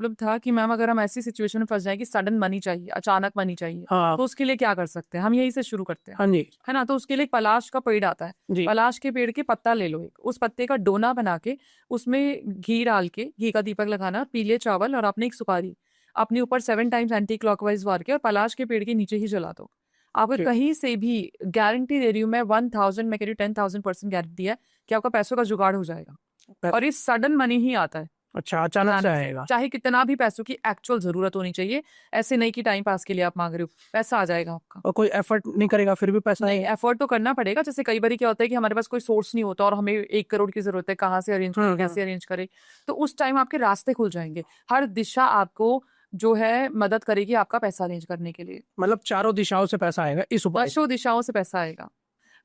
Problem था कि ma'am अगर हम ऐसी सिचुएशन में फंस जाए कि सडन मनी चाहिए, अचानक मनी चाहिए, हाँ तो उसके लिए क्या कर सकते हैं? हम यही से शुरू करते हैं, हाँ जी है ना। तो उसके लिए एक पलाश का पेड़ आता है, जी। पलाश के पेड़ के पत्ता ले लो, एक उस पत्ते का डोना बना के उसमें घी डाल के, घी का दीपक लगाना, पीले चावल और अपने एक सुपारी अपने ऊपर 7 टाइम्स एंटी क्लॉकवाइज मार के और पलाश के पेड़ के नीचे ही जला दो। आपको Okay. कहीं से भी गारंटी दे रही हूँ मैं, 1000, मैं कह रही हूँ 10,000% गारंटी है कि आपका पैसों का जुगाड़ हो जाएगा। पै- और ये सडन मनी ही आता है, अच्छा, अचानक से अचानक से, आएगा। चाहे कितना भी पैसों की एक्चुअल जरूरत होनी चाहिए, ऐसे नहीं कि टाइम पास के लिए आप मांग रहे हो, पैसा आ जाएगा आपका। और कोई एफर्ट नहीं करेगा फिर भी पैसा नहीं, आएगा। एफर्ट तो करना पड़ेगा। जैसे कई बार क्या होता है कि हमारे पास कोई सोर्स नहीं होता और हमें 1 करोड़ की जरूरत है, कहाँ से अरेंज करें, कैसे अरेंज करें, तो उस टाइम आपके रास्ते खुल जाएंगे, हर दिशा आपको जो है मदद करेगी आपका पैसा अरेंज करने के लिए। मतलब चारों दिशाओं से पैसा आएगा इस उपाय से। दसों दिशाओं से पैसा आएगा।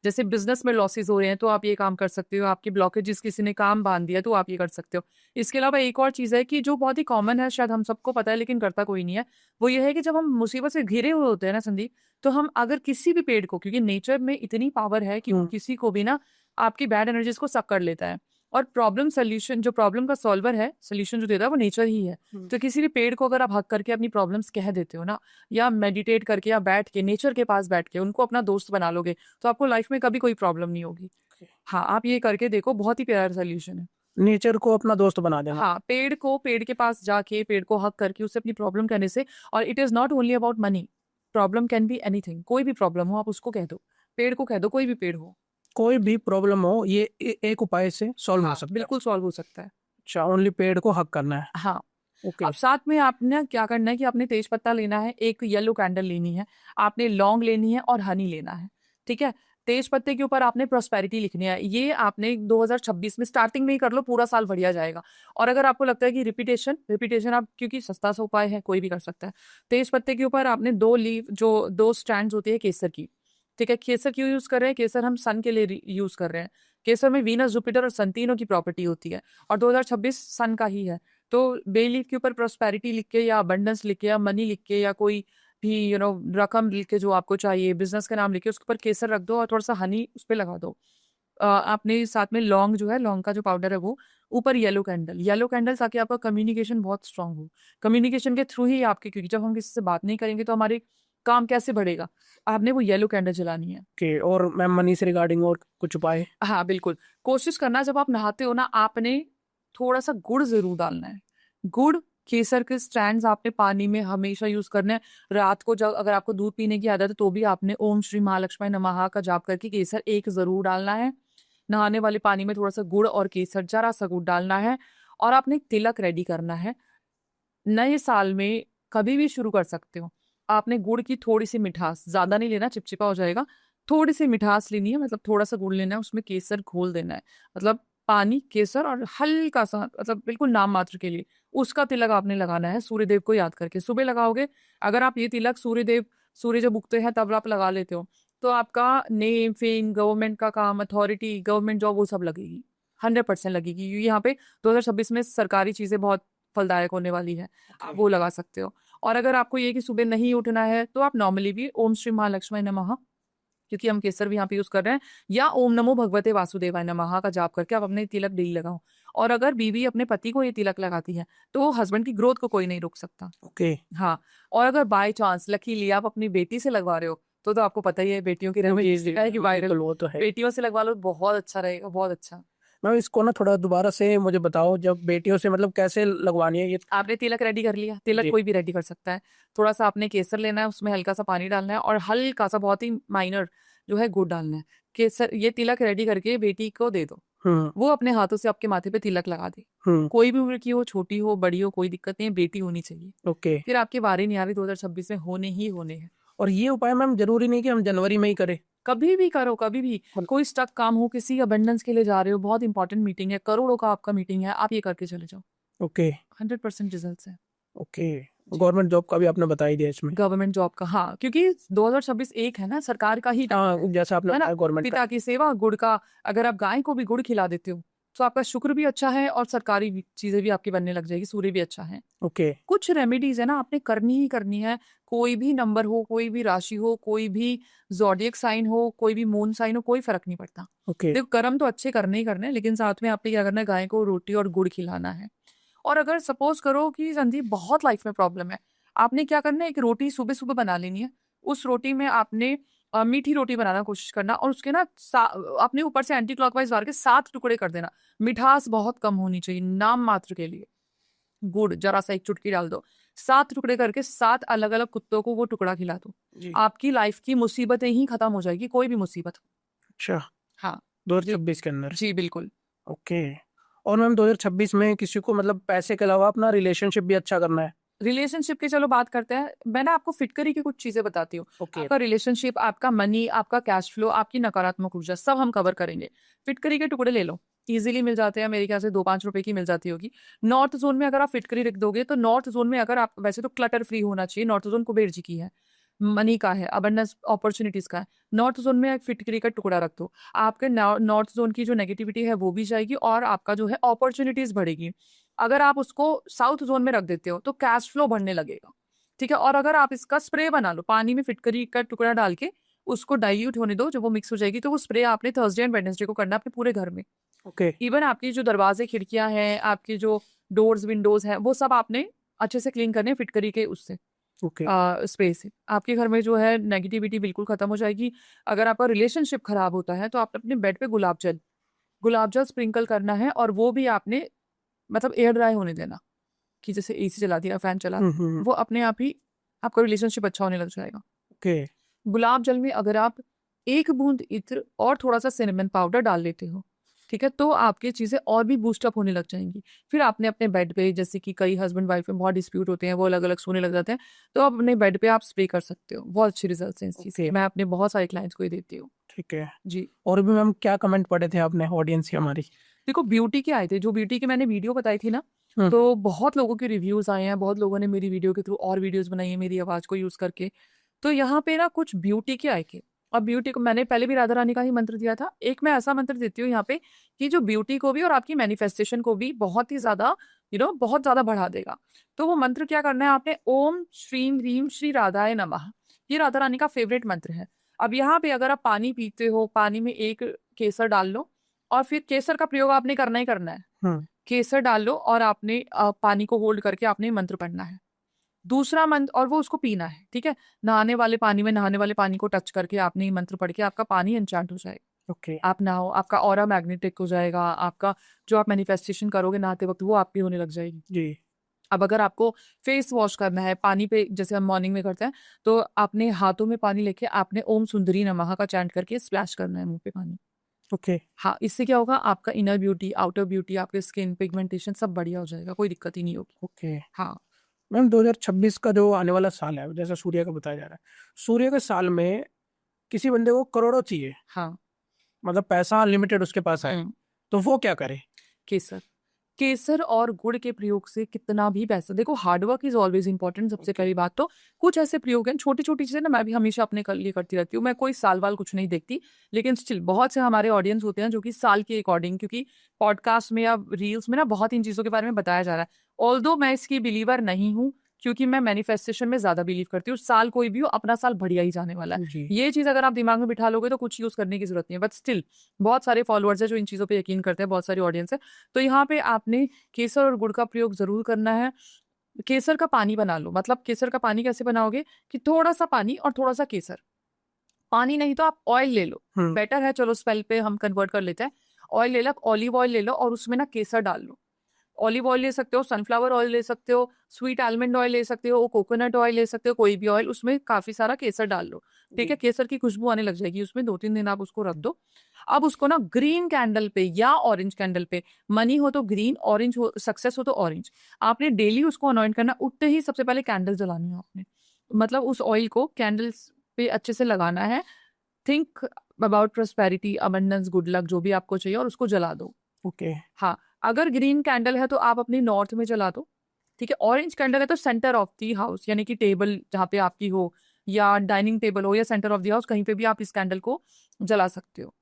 जैसे बिजनेस में लॉसेस हो रहे हैं तो आप ये काम कर सकते हो, आपकी ब्लॉकेजेस किसी ने काम बांध दिया तो आप ये कर सकते हो। इसके अलावा एक और चीज है कि जो बहुत ही कॉमन है, शायद हम सबको पता है लेकिन करता कोई नहीं है, वो ये है कि जब हम मुसीबत से घिरे हुए होते हैं ना संदीप, तो हम अगर किसी भी पेड़ को, क्योंकि नेचर में इतनी पावर है कि वो हम्म। किसी को भी ना आपकी बैड एनर्जीज को सक कर लेता है, और प्रॉब्लम सोल्यूशन, जो प्रॉब्लम का सॉल्वर है, सोल्यूशन जो देता है वो नेचर ही है। तो किसी भी पेड़ को अगर आप हक करके अपनी प्रॉब्लम्स कह देते हो ना, या मेडिटेट करके या बैठ के नेचर के पास बैठ के उनको अपना दोस्त बना लोगे, तो आपको लाइफ में कभी कोई प्रॉब्लम नहीं होगी। हाँ, आप ये करके देखो, बहुत ही प्यारा सोल्यूशन है। नेचर को अपना दोस्त बना देना। हाँ, पेड़ के पास जाके, पेड़ को हक करके उससे अपनी प्रॉब्लम कहने से, और it is not only about money, problem can be anything, कोई भी प्रॉब्लम हो आप उसको कह दो, पेड़ को कह दो, कोई भी पेड़ हो। कोई भी प्रॉब्लम हो ये एक उपाय से सॉल्व हो हाँ, सकता है। बिल्कुल सॉल्व हो सकता है। अच्छा, ओनली पेड़ को हक करना है। हाँ, ओके। अब साथ में आपने क्या करना है कि आपने तेज पत्ता लेना है, एक येलो कैंडल लेनी है, आपने लौंग लेनी है और हनी लेना है, ठीक है। तेज पत्ते के ऊपर आपने प्रॉस्पेरिटी लिखनी है, ये आपने 2026 में स्टार्टिंग में ही कर लो, पूरा साल बढ़िया जाएगा। और अगर आपको लगता है कि रिपीटेशन रिपीटेशन आप, क्योंकि सस्ता सा उपाय है, कोई भी कर सकता है। तेज पत्ते के ऊपर आपने 2 लीव, जो 2 स्ट्रैंड्स होती है केसर की, ठीक है। केसर क्यों यूज कर रहे हैं? केसर हम सन के लिए यूज कर रहे हैं। केसर में वीनस, जुपिटर और सन तीनों की प्रॉपर्टी होती है, और 2026 सन का ही है। तो बे लीफ के ऊपर प्रॉस्पेरिटी लिख के या अबंडेंस लिख के या मनी लिख के या कोई भी रकम लिख के जो आपको चाहिए, बिजनेस का नाम लिख के उसके ऊपर केसर रख दो और थोड़ा सा हनी उस पर लगा दो। आपने साथ में लौंग जो है, लौंग का जो पाउडर है वो, ऊपर येलो कैंडल, ताकि आपका कम्युनिकेशन बहुत स्ट्रांग हो। कम्युनिकेशन के थ्रू ही आपके, क्योंकि जब हम किसी से बात नहीं करेंगे तो हमारे काम कैसे बढ़ेगा? आपने वो येलो कैंडल जलानी है। ओके, और मैम मनी से रिगार्डिंग और कुछ उपाय? हाँ बिल्कुल, कोशिश करना जब आप नहाते हो ना, आपने थोड़ा सा गुड़ जरूर डालना है। गुड़, केसर के स्ट्रैंड्स आपने पानी में हमेशा यूज करने हैं। रात को जब अगर आपको दूध पीने की आदत है तो भी आपने ओम श्री महालक्ष्मी नमः का जाप करके केसर एक जरूर डालना है। नहाने वाले पानी में थोड़ा सा गुड़ और केसर, जरा सा गुड़ डालना है। और आपने एक तिलक रेडी करना है। नए साल में कभी भी शुरू कर सकते हो। आपने गुड़ की थोड़ी सी मिठास, ज्यादा नहीं लेना, चिपचिपा हो जाएगा, थोड़ी सी मिठास लेनी है, मतलब थोड़ा सा गुड़ लेना है, उसमें केसर घोल देना है, मतलब पानी, केसर और हल्का सा, मतलब बिल्कुल नाम मात्र के लिए उसका तिलक आपने लगाना है, सूर्यदेव को याद करके सुबह लगाओगे। अगर आप ये तिलक सूर्यदेव, सूर्य जब उगते हैं तब आप लगा लेते हो, तो आपका नेम, फेम, गवर्नमेंट का काम, अथॉरिटी, गवर्नमेंट जॉब, वो सब लगेगी, 100% लगेगी, क्योंकि यहाँ पे 2026 में सरकारी चीजें बहुत फलदायक होने वाली है। आप वो लगा सकते हो। और अगर आपको ये कि सुबह नहीं उठना है तो आप नॉर्मली भी ओम श्री महालक्ष्मी नमः, क्योंकि हम केसर भी यहाँ पे यूज कर रहे हैं, या ओम नमो भगवते वासुदेवाय नमः का जाप करके आप अपने तिलक डेली लगाओ। और अगर बीवी अपने पति को ये तिलक लगाती है तो हस्बैंड की ग्रोथ को कोई नहीं रोक सकता। ओके। हाँ, और अगर बाय चांस लकीली आप अपनी बेटी से लगवा रहे हो तो आपको पता ही है बेटियों की जी रेमेडीज जी है कि वायरल, बिल्कुल, वो तो है। बेटियों से लगवा लो, बहुत अच्छा रहेगा, बहुत अच्छा। मैम इसको ना थोड़ा दोबारा से मुझे बताओ, जब बेटियों से मतलब कैसे लगवानी है ये? आपने तिलक रेडी कर लिया, तिलक जी। कोई भी रेडी कर सकता है। थोड़ा सा आपने केसर लेना है, उसमें हल्का सा पानी डालना है और हल्का सा, बहुत ही माइनर जो है, गुड़ डालना है। केसर, ये तिलक रेडी करके बेटी को दे दो, हम्म वो अपने हाथों से आपके माथे पे तिलक लगा दे। हम्म। कोई भी उम्र की हो, छोटी हो बड़ी हो, कोई दिक्कत नहीं है, बेटी होनी चाहिए। ओके। फिर आपके बारे नहीं आ रही, 2026 में होने ही होने हैं। और ये उपाय मैम जरूरी नहीं कि हम जनवरी में ही करें? कभी भी करो, कभी भी। कोई स्टक काम हो, किसी अबंडेंस के लिए जा रहे हो, बहुत इंपॉर्टेंट मीटिंग है, करोड़ों का आपका मीटिंग है, आप ये करके चले जाओ, ओके 100% रिजल्ट है। ओके। गवर्नमेंट जॉब का भी आपने बता ही दिया इसमें। गवर्नमेंट जॉब का, हाँ, क्योंकि 2026 एक है ना, सरकार का ही हाँ, जैसा आपने है ना। बताया गवर्नमेंट का। पिता की सेवा, गुड़ का, अगर आप गाय को भी गुड़ खिला देते हो तो आपका शुक्र भी अच्छा है और सरकारी चीजें भी आपकी बनने लग जाएगी, सूर्य भी अच्छा है। ओके। कुछ रेमेडीज है ना, आपने करनी ही करनी है। कोई भी नंबर हो, कोई भी राशि हो, कोई भी जोडियक साइन हो, कोई भी मून साइन हो, कोई फर्क नहीं पड़ता। ओके। देखो, कर्म तो अच्छे करने ही करने हैं, लेकिन साथ में आपने क्या करना है, गाय को रोटी और गुड़ खिलाना है। और अगर सपोज करो कि संदीप बहुत लाइफ में प्रॉब्लम है, आपने क्या करना है, एक रोटी सुबह सुबह बना लेनी है। उस रोटी में आपने मीठी रोटी बनाना कोशिश करना, और उसके ना अपने ऊपर से एंटी क्लॉकवाइज वार के 7 टुकड़े कर देना। मिठास बहुत कम होनी चाहिए, नाम मात्र के लिए। गुड़ जरा सा एक चुटकी डाल दो, 7 टुकड़े करके 7 अलग अलग कुत्तों को वो टुकड़ा खिला दो। जी। आपकी लाइफ की मुसीबतें ही खत्म हो जाएगी, कोई भी मुसीबत। अच्छा, हाँ 2026 के अंदर। जी बिल्कुल। ओके। और मैम 2026 में किसी को मतलब पैसे के अलावा अपना रिलेशनशिप भी अच्छा करना है। रिलेशनशिप की चलो बात करते हैं। मैं ना आपको फिटकरी की कुछ चीजें बताती हूँ। ओके। आपका रिलेशनशिप, आपका मनी, आपका कैश फ्लो, आपकी नकारात्मक ऊर्जा, सब हम कवर करेंगे। फिटकरी के टुकड़े ले लो, इजीली मिल जाते हैं, मेरे ख्याल से 2-5 रुपए की मिल जाती होगी। नॉर्थ जोन में अगर आप फिटकरी रख दोगे तो नॉर्थ जोन में, अगर आप, वैसे तो क्लटर फ्री होना चाहिए, नॉर्थ जोन कुबेर जी की है, मनी का है, अबंडेंस अपॉर्चुनिटीज का है। नॉर्थ जोन में एक फिटकरी का टुकड़ा रख दो, आपके नॉर्थ जोन की जो नेगेटिविटी है वो भी जाएगी और आपका जो है अपॉर्चुनिटीज बढ़ेगी। अगर आप उसको साउथ जोन में रख देते हो तो कैश फ्लो बढ़ने लगेगा, ठीक है। और अगर आप इसका स्प्रे बना लो, पानी में फिटकरी का टुकड़ा डाल के उसको डाइल्यूट होने दो, जब वो मिक्स हो जाएगी तो वो स्प्रे आपने थर्सडे एंड वेडनेसडे को करना है अपने पूरे घर में। ओके। इवन आपकी जो दरवाजे खिड़कियां हैं, आपकी जो डोर्स विंडोज हैं, वो सब आपने अच्छे से क्लीन करने हैं फिटकरी के उससे, ओके। स्प्रे से। आपके घर में जो है नेगेटिविटी बिल्कुल खत्म हो जाएगी। अगर आपका रिलेशनशिप खराब होता है तो आप अपने बेड पे गुलाब जल स्प्रिंकल करना है, और वो भी आपने मतलब एयर ड्राई होने देना, कि जैसे एसी चला दिया, फैन चला, वो अपने आप ही आपका रिलेशनशिप अच्छा होने लग जाएगा। ओके। गुलाब जल में अगर आप 1 बूंद इत्र और थोड़ा सा सिनेमन पाउडर डाल लेते हो, ठीक है, तो आपकी चीजें और भी बूस्टअप होने लग जाएंगी। फिर आपने अपने बेड पे, जैसे कि कई हस्बैंड वाइफ में बहुत डिस्प्यूट होते हैं, वो अलग अलग सोने लग जाते हैं, तो आप अपने बेड पे आप स्प्रे कर सकते हो। बहुत अच्छे रिजल्ट हैं इस चीज के। ओके। मैं अपने बहुत सारे क्लाइंट्स को ही देती हूँ। ठीक है। जी। और भी मैम क्या कमेंट पढ़े थे आपने ऑडियंस की हमारी? देखो, ब्यूटी के आए थे, जो ब्यूटी की मैंने वीडियो बताई थी ना, हम्म। तो बहुत लोगों के रिव्यूज आए हैं, बहुत लोगों ने मेरी वीडियो के थ्रू और वीडियोस बनाई है मेरी आवाज को यूज करके। तो यहाँ पे ना कुछ ब्यूटी के आए थे, और ब्यूटी को मैंने पहले भी राधा रानी का ही मंत्र दिया था। एक मैं ऐसा मंत्र देती हूँ यहाँ पे कि जो ब्यूटी को भी और आपकी मैनिफेस्टेशन को भी बहुत ही ज्यादा बहुत ज्यादा बढ़ा देगा। तो वो मंत्र क्या करना है आपने, ओम श्रीम ह्रीम श्री राधाय नमः। ये राधा रानी का फेवरेट मंत्र है। अब यहाँ पे अगर आप पानी पीते हो, पानी में 1 केसर डाल लो, और फिर केसर का प्रयोग आपने करना ही करना है। केसर डाल लो और आपने पानी को होल्ड करके आपने मंत्र पढ़ना है, दूसरा मंत्र, और वो उसको पीना है, ठीक है। नहाने वाले पानी में, नहाने वाले पानी को टच करके आपने ये मंत्र पढ़ के आपका पानी एन्चांट हो जाएगा। ओके। आप नहाओ, आपका ऑरा मैग्नेटिक हो जाएगा, आपका जो आप मैनिफेस्टेशन करोगे नहाते वक्त वो आपकी होने लग जाएगी। जी। अब अगर आपको फेस वॉश करना है पानी पे, जैसे हम मॉर्निंग में करते हैं, तो आपने हाथों में पानी लेके आपने ओम सुंदरी नमः का चैंट करके स्प्लैश करना है मुंह पे पानी। ओके। हाँ, इससे क्या होगा, आपका इनर ब्यूटी, आउटर ब्यूटी, आपके स्किन पिगमेंटेशन सब बढ़िया हो जाएगा, कोई दिक्कत ही नहीं होगी। ओके। हाँ। मैम 2026 का जो आने वाला साल है, जैसा सूर्य का बताया जा रहा है, सूर्य के साल में किसी बंदे को करोड़ों चाहिए, हाँ। मतलब पैसा अनलिमिटेड उसके पास है, तो वो क्या करे? केसर, केसर और गुड़ के प्रयोग से कितना भी पैसा, देखो हार्डवर्क इज ऑलवेज इंपॉर्टेंट। सबसे पहली बात तो कुछ ऐसे प्रयोग हैं, छोटी छोटी चीजें ना मैं भी हमेशा अपने लिए करती रहती हूँ। मैं कोई साल वाल कुछ नहीं देखती, लेकिन स्टिल बहुत से हमारे ऑडियंस होते हैं जो कि साल के अकॉर्डिंग, क्योंकि पॉडकास्ट में या रील्स में ना बहुत इन चीजों के बारे में बताया जा रहा है। ऑल्दो मैं इसकी बिलीवर नहीं हूँ, क्योंकि मैं मैनिफेस्टेशन में ज्यादा बिलीव करती हूँ। साल कोई भी हो, अपना साल बढ़िया ही जाने वाला है। जी। ये चीज अगर आप दिमाग में बिठा लोगे तो कुछ यूज करने की जरूरत नहीं है। बट स्टिल बहुत सारे फॉलोअर्स है जो इन चीजों पे यकीन करते हैं, बहुत सारी ऑडियंस है। तो यहाँ पे आपने केसर और गुड़ का प्रयोग जरूर करना है। केसर का पानी बना लो, मतलब केसर का पानी कैसे बनाओगे कि थोड़ा सा पानी और थोड़ा सा केसर, पानी नहीं तो आप ऑयल ले लो, बेटर है, चलो स्पेल पे हम कन्वर्ट कर लेते हैं। ऑयल ले लो, ऑलिव ऑयल ले लो, और उसमें ना केसर डाल लो। ऑलिव ऑयल ले सकते हो, सनफ्लावर ऑयल ले सकते हो, स्वीट आलमंड ऑयल ले सकते हो, कोकोनट ऑयल ले सकते हो, कोई भी ऑयल, उसमें काफी सारा केसर डाल लो, ठीक है। केसर की खुशबू आने लग जाएगी उसमें, 2-3 दिन आप उसको रख दो। अब उसको ना ग्रीन कैंडल पे या ऑरेंज कैंडल पे, मनी हो तो ग्रीन, ऑरेंज हो, सक्सेस हो तो ऑरेंज, आपने डेली उसको अनॉइंट करना। उठते ही सबसे पहले कैंडल जलानी है आपने, मतलब उस ऑयल को कैंडल्स पे अच्छे से लगाना है। Think about prosperity, abundance, good luck, जो भी आपको चाहिए, और उसको जला दो। ओके। हाँ, अगर ग्रीन कैंडल है तो आप अपनी नॉर्थ में जला दो, ठीक है। ऑरेंज कैंडल है तो सेंटर ऑफ दी हाउस, यानी कि टेबल जहाँ पे आपकी हो, या डाइनिंग टेबल हो, या सेंटर ऑफ दी हाउस, कहीं पे भी आप इस कैंडल को जला सकते हो।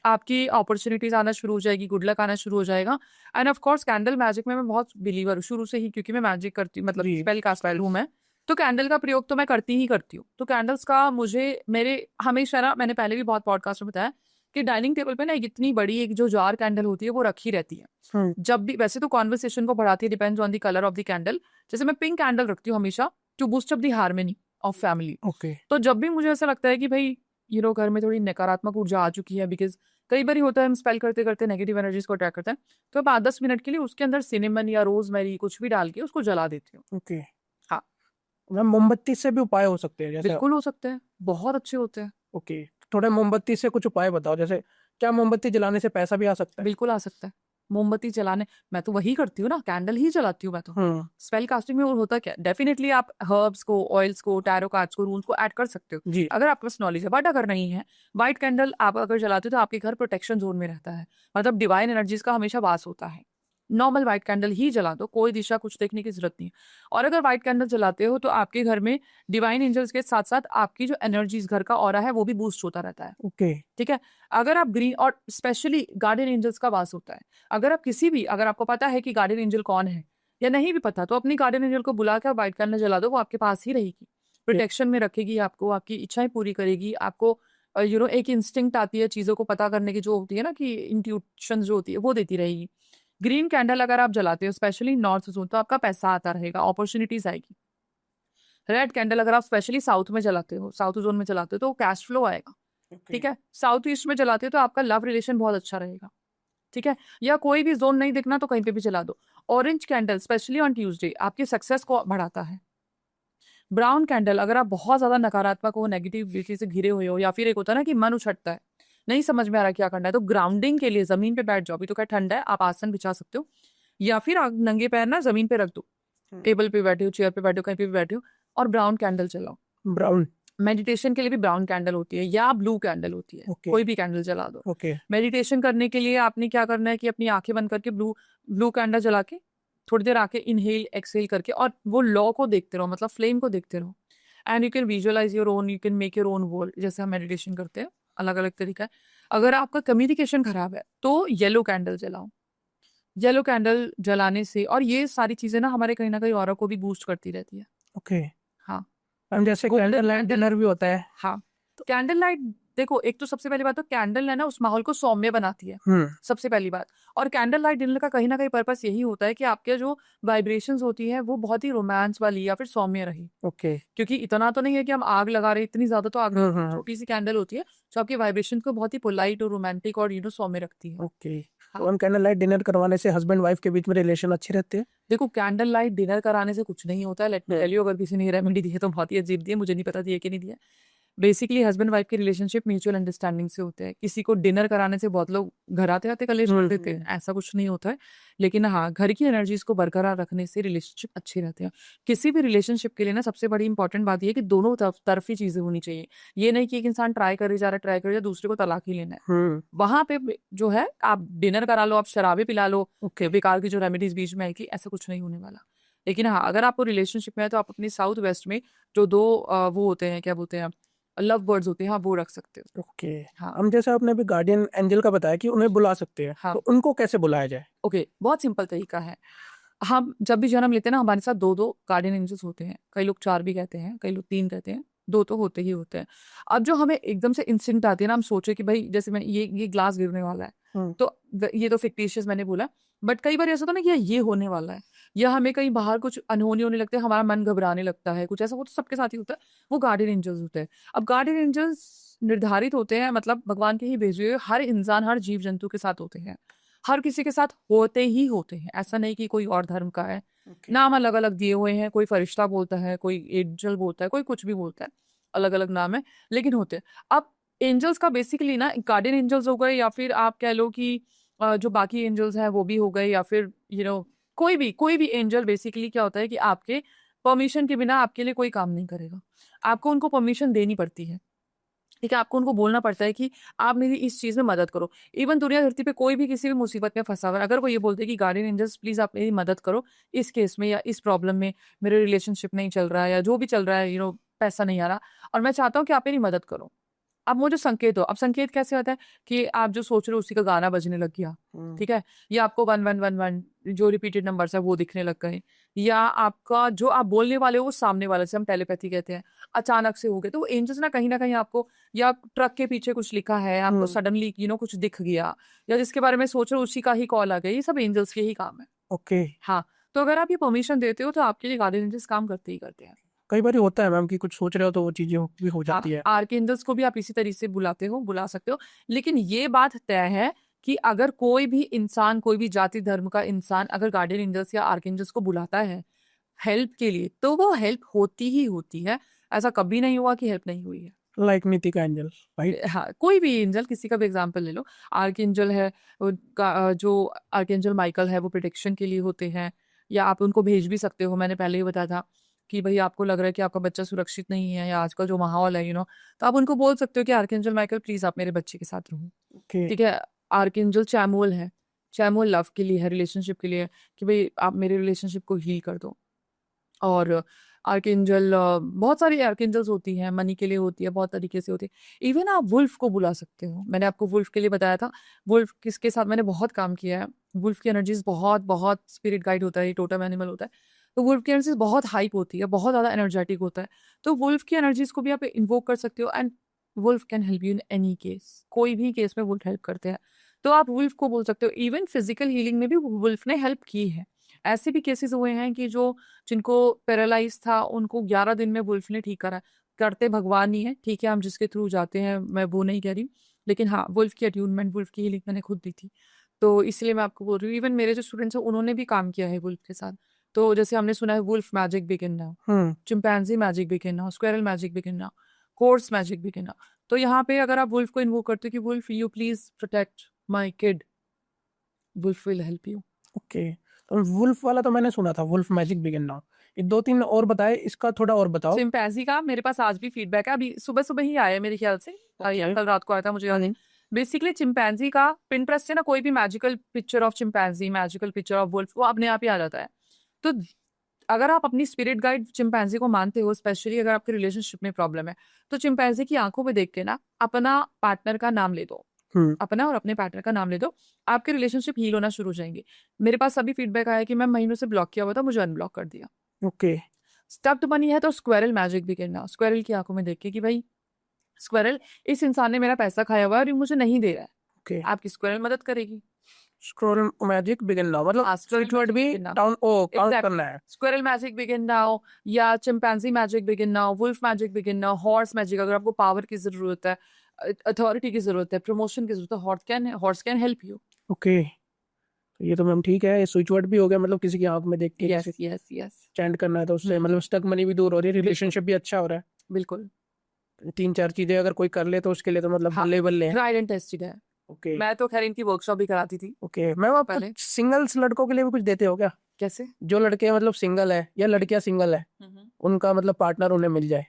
आपकी अपॉर्चुनिटीज आना शुरू हो जाएगी, गुड लक आना शुरू हो जाएगा। And of course candle magic में मैं बहुत बिलीवर हूँ शुरू से ही, क्योंकि मैं मैजिक करती हूँ, मतलब स्पेल कास्टर हूँ मैं, तो कैंडल का प्रयोग तो मैं करती ही करती हूँ। तो कैंडल्स का मुझे, मेरे हमेशा ना, मैंने पहले भी बहुत पॉडकास्ट में बताया कि डाइनिंग टेबल पे ना एक इतनी बड़ी एक जो जार कैंडल होती है वो रखी रहती है। जब भी, वैसे तो कॉन्वर्सेशन को बढ़ाती है, depends on the colour of the candle. जैसे मैं पिंक कैंडल रखती हूँ हमेशा to boost up the harmony of family. Okay. तो जब भी मुझे ऐसा लगता है कि भाई घर में थोड़ी नकारात्मक ऊर्जा आ चुकी है, बिकॉज कई बार होता है हम स्पेल करते करते नेगेटिव एनर्जीज को अटैक करते हैं, तो 5-10 मिनट के लिए उसके अंदर सिनेमन या रोजमेरी कुछ भी डाल के उसको जला देती हूँ। ओके। हाँ। मैम मोमबत्ती से भी उपाय हो सकते हैं जैसे? बिल्कुल हो सकते हैं, बहुत अच्छे होते हैं। ओके, थोड़ा मोमबत्ती से कुछ उपाय बताओ, जैसे क्या मोमबत्ती जलाने से पैसा भी आ सकता है? बिल्कुल आ सकता है। मोमबत्ती जलाने, मैं तो वही करती हूँ ना, कैंडल ही जलाती हूँ मैं तो। स्पेल कास्टिंग में और होता क्या, डेफिनेटली आप हर्ब्स को, ऑयल्स को, टैरो कार्ड्स को, रून्स को ऐड कर सकते हो जी। अगर आपके पास नॉलेज है। बट अगर नहीं है, व्हाइट कैंडल आप अगर जलाते हो तो आपके घर प्रोटेक्शन जोन में रहता है, मतलब डिवाइन एनर्जीज का हमेशा वास होता है। नॉर्मल व्हाइट कैंडल ही जला दो, कोई दिशा कुछ देखने की जरूरत नहीं है। और अगर व्हाइट कैंडल जलाते हो तो आपके घर में डिवाइन एंजल्स के साथ साथ आपकी जो एनर्जीज, घर का ऑरा है, वो भी बूस्ट होता रहता है। ओके। ठीक है। अगर आप ग्रीन, और स्पेशली गार्डियन एंजल्स का वास होता है। अगर आप अगर आपको पता है कि गार्डियन एंजल कौन है या नहीं भी पता, तो अपनी गार्डियन एंजल को बुला कर व्हाइट कैंडल जला दो, वो आपके पास ही रहेगी, प्रोटेक्शन में रखेगी आपको, आपकी इच्छाएं पूरी करेगी आपको। एक इंस्टिंक्ट आती है चीजों को पता करने की, जो होती है ना कि इंट्यूशन जो होती है, वो देती रहेगी। ग्रीन कैंडल अगर आप जलाते हो स्पेशली नॉर्थ जोन, तो आपका पैसा आता रहेगा, अपॉर्चुनिटीज आएगी। रेड कैंडल अगर आप स्पेशली साउथ में जलाते हो, साउथ जोन में जलाते हो, तो कैश फ्लो आएगा। ठीक है। साउथ ईस्ट में जलाते हो तो आपका लव रिलेशन बहुत अच्छा रहेगा। ठीक है। या कोई भी जोन नहीं दिखना तो कहीं पे भी जला दो। Orange candle specially on Tuesday आपकी सक्सेस को बढ़ाता है। ब्राउन कैंडल अगर आप बहुत ज्यादा नकारात्मक हो, नेगेटिविटी से घिरे हुए हो, या फिर एक होता है ना कि मन उछटता है, नहीं समझ में आ रहा क्या करना है, तो ग्राउंडिंग के लिए जमीन पे बैठ जाओ। अभी तो क्या ठंड है, आप आसन बिछा सकते हो, या फिर आप नंगे पैर ना जमीन पे रख दो, टेबल पे बैठे हो, चेयर पे बैठे हो, कहीं पे भी बैठे हो, और ब्राउन कैंडल चलाओ। ब्राउन मेडिटेशन के लिए भी ब्राउन कैंडल होती है या ब्लू कैंडल होती है। कोई भी कैंडल जला दो। मेडिटेशन करने के लिए आपने क्या करना है कि अपनी आंखें बंद करके ब्लू कैंडल जला के थोड़ी देर आके इनहेल एक्सहेल करके, और वो लॉ को देखते रहो, मतलब फ्लेम को देखते रहो। And you can visualise your own, you can make your own world, जैसे हम मेडिटेशन करते हैं, अलग अलग तरीका है। अगर आपका कम्युनिकेशन खराब है तो येलो कैंडल जलाओ। येलो कैंडल जलाने से, और ये सारी चीजें ना हमारे कहीं ना कहीं ऑरा को भी बूस्ट करती रहती है। ओके। हाँ। जैसे कैंडल लाइट डिनर भी होता है। हाँ। तो कैंडल लाइट, देखो एक तो सबसे पहली बात तो कैंडल है ना, उस माहौल को सौम्य बनाती है, सबसे पहली बात। और कैंडल लाइट डिनर का कहीं ना कहीं पर्पस यही होता है कि आपके जो वाइब्रेशंस होती है वो बहुत ही रोमांस वाली या फिर सौम्य रही। ओके। क्योंकि इतना तो नहीं है कि हम आग लगा रहे, इतनी ज्यादा तो आग, छोटी सी कैंडल होती है जो आपके वाइब्रेशन को बहुत ही पोलाइट और रोमांटिक और सौम्य रखती है। ओके। तो कैंडल लाइट डिनर करवाने से हस्बैंड वाइफ के बीच में रिलेशन अच्छे रहते हैं? देखो कैंडल लाइट डिनर कराने से कुछ नहीं होता है, लेट मी टेल यू, अगर किसी ने रेमेडी दी है तो बहुत ही अजीब दी है, मुझे नहीं पता दिया कि नहीं दिया। बेसिकली हस्बैंड वाइफ के रिलेशनशिप म्यूचुअल अंडरस्टैंडिंग से होते हैं। किसी को डिनर कराने से बहुत लोग घर आते आते कलेश कर देते हैं, ऐसा कुछ नहीं होता है। लेकिन हाँ, घर की एनर्जीज को बरकरार रखने से रिलेशनशिप अच्छे रहते हैं। किसी भी रिलेशनशिप के लिए ना सबसे बड़ी इंपॉर्टेंट बात यह है कि दोनों तरफी चीजें होनी चाहिए। ये नहीं कि एक इंसान ट्राई करे जा रहा है, दूसरे को तलाक ही लेना है। वहां पे जो है, आप डिनर करा लो, आप शराबे पिला लो, बेकार की जो रेमेडीज बीच में आएगी, ऐसा कुछ नहीं होने वाला। लेकिन हाँ, अगर आपको रिलेशनशिप में है तो आप अपनी साउथ वेस्ट में जो दो वो होते हैं, क्या बोलते हैं, लव बर्ड्स होते हैं, हाँ, वो रख सकते हो। ओके। हाँ। हम जैसे आपने अभी गार्डियन एंजल का बताया कि उन्हें बुला सकते हैं, हाँ। तो उनको कैसे बुलाया जाए? ओके, बहुत सिंपल तरीका है। हम जब भी जन्म लेते हैं ना, हमारे साथ 2-2 गार्डियन एंजल्स होते हैं। कई लोग 4 भी कहते हैं, कई लोग 3 कहते हैं, 2 तो होते ही होते हैं। अब जो हमें एकदम से इंस्टिंक्ट आती है ना, हम सोचे कि भाई जैसे मैं ये ग्लास गिरने वाला है, तो ये तो फिक्टिशियस मैंने बोला, बट कई बार ऐसा होता है ना कि ये होने वाला है, या हमें कहीं बाहर कुछ अनहोनी होने लगते हैं, हमारा मन घबराने लगता है, कुछ ऐसा, वो तो सबके साथ ही होता है, वो गार्डियन एंजल्स होते हैं। अब गार्डियन एंजल्स निर्धारित होते हैं, मतलब भगवान के ही भेजे हुए, हर इंसान, हर जीव जंतु के साथ होते हैं, हर किसी के साथ होते ही होते हैं। ऐसा नहीं कि कोई और धर्म का है। नाम अलग अलग दिए हुए हैं, कोई फरिश्ता बोलता है, कोई एंजल बोलता है, कोई कुछ भी बोलता है, अलग अलग नाम है, लेकिन होते हैं। अब एंजल्स का बेसिकली ना, गार्डियन एंजल्स हो गए, या फिर आप कह लो कि जो बाकी एंजल्स हैं वो भी हो गए, या फिर कोई भी एंजल, बेसिकली क्या होता है कि आपके परमिशन के बिना आपके लिए कोई काम नहीं करेगा, आपको उनको परमिशन देनी पड़ती है। ठीक है, आपको उनको बोलना पड़ता है कि आप मेरी इस चीज में मदद करो। इवन दुनिया धरती पे कोई भी किसी भी मुसीबत में फंसा हुआ है, अगर वो ये बोलते हैं कि गार्डियन एंजल्स प्लीज आप मेरी मदद करो इस केस में, या इस प्रॉब्लम में, मेरे रिलेशनशिप नहीं चल रहा है, या जो भी चल रहा है, पैसा नहीं आ रहा, और मैं चाहता हूँ कि आप मेरी मदद करो, अब मुझे संकेत हो। अब संकेत कैसे होता है कि आप जो सोच रहे हो उसी का गाना बजने लग गया, ठीक है, या आपको 1111 जो रिपीटेड नंबर्स है वो दिखने लग गए, या आपका जो आप बोलने वाले हो वो सामने वाले से हम टेलीपैथी कहते हैं, अचानक से हो गए। तो एंजल्स ना कहीं आपको, या ट्रक के पीछे कुछ लिखा है आपको सडनली कुछ दिख गया, या जिसके बारे में सोच रहे हो उसी का ही कॉल आ गई, ये सब एंजल्स के ही काम है। ओके। हाँ, तो अगर आप ये परमिशन देते हो तो आपके लिए गार्डियन एंजल्स काम करते ही करते हैं। कई बार होता है मैम कि कुछ सोच रहे हो तो वो चीजें भी हो जाती है। आर्कएंजल्स को भी आप इसी तरीके से बुला सकते हो, लेकिन ये बात तय है कि अगर कोई भी इंसान, कोई भी जाति धर्म का इंसान अगर गार्डियन एंजल्स या आर्कएंजल्स को बुलाता है हेल्प के लिए, तो वो हेल्प होती ही होती है। ऐसा कभी नहीं हुआ कि हेल्प नहीं हुई है। Like Nitika angel, right? हाँ, कोई भी एंजल, किसी का भी एग्जांपल ले लो। आर्कएंजल है जो आर्कएंजल माइकल है वो प्रोटेक्शन के लिए होते हैं, या आप उनको भेज भी सकते हो। मैंने पहले ही बताया था कि भाई आपको लग रहा है कि आपका बच्चा सुरक्षित नहीं है, या आजकल जो माहौल है तो आप उनको बोल सकते हो कि आर्कएंजल माइकल प्लीज आप मेरे बच्चे के साथ रहो। ओके। ठीक है। आर्कएंजल चैमुअल है, चैमुअल लव के लिए है, रिलेशनशिप के लिए है, कि भाई आप मेरे रिलेशनशिप को हील कर दो। और आर्कएंजल, बहुत सारी आर्कएंजल्स होती हैं, मनी के लिए होती है, बहुत तरीके से होती है। इवन आप वुल्फ को बुला सकते हो। मैंने आपको वुल्फ के लिए बताया था, वुल्फ किसके साथ मैंने बहुत काम किया है। वुल्फ की एनर्जीज बहुत बहुत स्पिरिट गाइड होता है, टोटम एनिमल होता है, तो वुल्फ की एनर्जीज बहुत हाइप होती है, बहुत ज़्यादा एनर्जेटिक होता है। तो वुल्फ की एनर्जीज को भी आप इन्वोक कर सकते हो, and wolf can help you in any case. कोई भी केस में वुल्फ हेल्प करते हैं, तो आप वुल्फ को बोल सकते हो। इवन फिजिकल हीलिंग में भी वुल्फ ने हेल्प की है। ऐसे भी केसेस हुए हैं कि जिनको पैरालाइज था उनको 11 दिन में वुल्फ ने ठीक करा। करते भगवान ही है, ठीक है, हम जिसके थ्रू जाते हैं, मैं वो नहीं कह रही, लेकिन हाँ, वुल्फ की अट्यूनमेंट, वुल्फ की हीलिंग मैंने खुद दी थी। तो इसलिए मैं आपको बोल रही हूँ, इवन मेरे जो स्टूडेंट्स हैं उन्होंने भी काम किया है वुल्फ के साथ। तो जैसे हमने सुना है wolf magic begin now, chimpanzee magic begin now, squirrel magic begin now, horse magic begin now. तो यहाँ पे अगर आप वुल्फ को इन्वोक करते हो कि wolf you please protect my kid, wolf will help you. Okay. तो वुल्फ वाला तो मैंने सुना था, वुल्फ मैजिक बिगिन नाउ। ये 2-3 और बताए, इसका थोड़ा और बताओ। चिंपैंजी का मेरे पास आज भी फीडबैक है, अभी सुबह सुबह ही आया है मेरे ख्याल से, या कल रात को आया था, मुझे याद नहीं। बेसिकली चिंपैंजी का पिंटरेस्ट से ना कोई भी magical picture of chimpanzee, magical picture of wolf, वो अपने आप ही आ जाता है। तो अगर आप अपनी स्पिरिट गाइड चिंपैंजी को मानते हो, स्पेशली अगर आपके रिलेशनशिप में प्रॉब्लम है, तो चिंपैंजी की आंखों में देख के ना अपना पार्टनर का नाम ले दो, अपना और अपने पार्टनर का नाम ले दो, आपके रिलेशनशिप हील होना शुरू हो जाएंगे। मेरे पास अभी फीडबैक आया कि मैं महीनों से ब्लॉक किया हुआ था, मुझे अनब्लॉक कर दिया। ओके। स्टक्ड बनी है तो स्क्वेरल मैजिक भी करना, स्क्वेरल की आंखों में देख के कि भाई स्क्वेरल, इस इंसान ने मेरा पैसा खाया हुआ है और ये मुझे नहीं दे रहा है, ओके। आपकी स्क्वेरल मदद करेगी। स्क्रोल मैजिक बिगिन नाउ मतलब स्ट्रेट वर्ड भी डाउन काउंट करना है। स्क्वेरल मैजिक बिगिन नाउ, या chimpanzee magic begin now, wolf magic begin now, horse magic, अगर आपको पावर की जरूरत है, अथॉरिटी की जरूरत है, प्रमोशन की जरूरत है, horse can help you. Okay. तो ये तो मैम ठीक है, ये स्विच वर्ड भी हो गया, मतलब किसी की आंख में देख के यस यस यस चैंट करना है तो उससे मतलब स्टक मनी भी दूर हो रही है, रिलेशनशिप भी अच्छा हो रहा है। बिल्कुल। 3-4 चीजें अगर कोई कर ले तो उसके लिए तो मतलब बल्ले बल्ले है। ट्राइड एंड टेस्टेड है। ओके। मैं तो खैर इनकी वर्कशॉप भी कराती थी। ओके मैम, आप पहले सिंगल्स लड़कों के लिए भी कुछ देते हो क्या? कैसे? जो लड़के मतलब सिंगल है या लड़कियां सिंगल है, उनका मतलब पार्टनर उन्हें मिल जाए।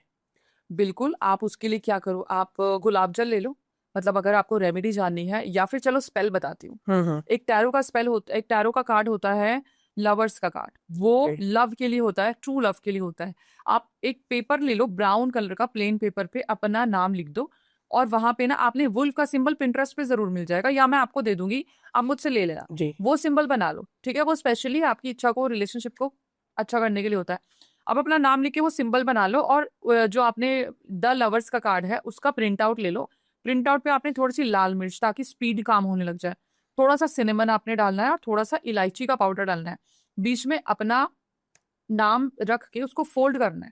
बिल्कुल। आप उसके लिए क्या करो, आप गुलाब जल ले लो, मतलब अगर आपको रेमेडी जाननी है, या फिर चलो स्पेल बताती हूँ। एक टैरो का स्पेल होता है, एक टैरो का कार्ड होता है लवर्स का कार्ड, वो लव के लिए होता है, ट्रू लव के लिए होता है। आप एक पेपर ले लो, ब्राउन कलर का प्लेन पेपर पे अपना नाम लिख दो, और वहां पे ना आपने वुल्फ का सिंबल पिंटरेस्ट पे जरूर मिल जाएगा, या मैं आपको दे दूंगी, आप मुझसे ले लेना जी। वो सिंबल बना लो, ठीक है। वो स्पेशली आपकी इच्छा को, रिलेशनशिप को अच्छा करने के लिए होता है। अब अपना नाम लिख के वो सिंबल बना लो, और जो आपने द लवर्स का कार्ड है उसका प्रिंट आउट ले लो। प्रिंट आउट पे आपने थोड़ी सी लाल मिर्च, ताकि स्पीड काम होने लग जाए, थोड़ा सा सिनेमन आपने डालना है, और थोड़ा सा इलायची का पाउडर डालना है। बीच में अपना नाम रख के उसको फोल्ड करना है,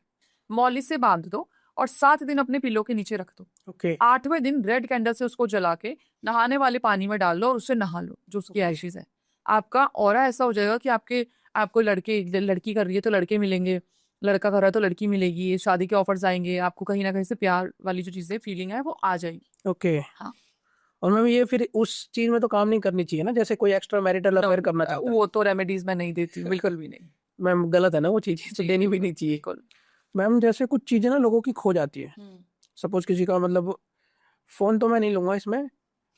मौली से बांध दो, और 7 दिन अपने पिलो के नीचे रख दो। ओके। 8वें दिन रेड कैंडल से उसको जला के नहाने वाले पानी में डाल लो, और उससे नहा लो जो उसकी एशेज है। आपका ऑरा ऐसा हो जाएगा कि आपको लड़की कर रही है तो लड़के मिलेंगे, लड़का कर रहा है तो लड़की मिलेगी, शादी के ऑफर्स आएंगे, आपको कहीं ना कहीं से प्यार वाली जो चीजें, फीलिंग है, वो आ जाएगी। ओके। हाँ। और मैम ये फिर उस चीज में तो काम नहीं करनी चाहिए ना, जैसे कोई एक्स्ट्रा मैरिटल अफेयर करना चाहता है? वो तो रेमेडीज में नहीं देती, बिल्कुल भी नहीं। मैम गलत है ना वो चीज, तो देनी भी नहीं चाहिए। मैम जैसे कुछ चीजें ना लोगों की खो जाती है, सपोज किसी का मतलब फोन तो मैं नहीं लूंगा इसमें,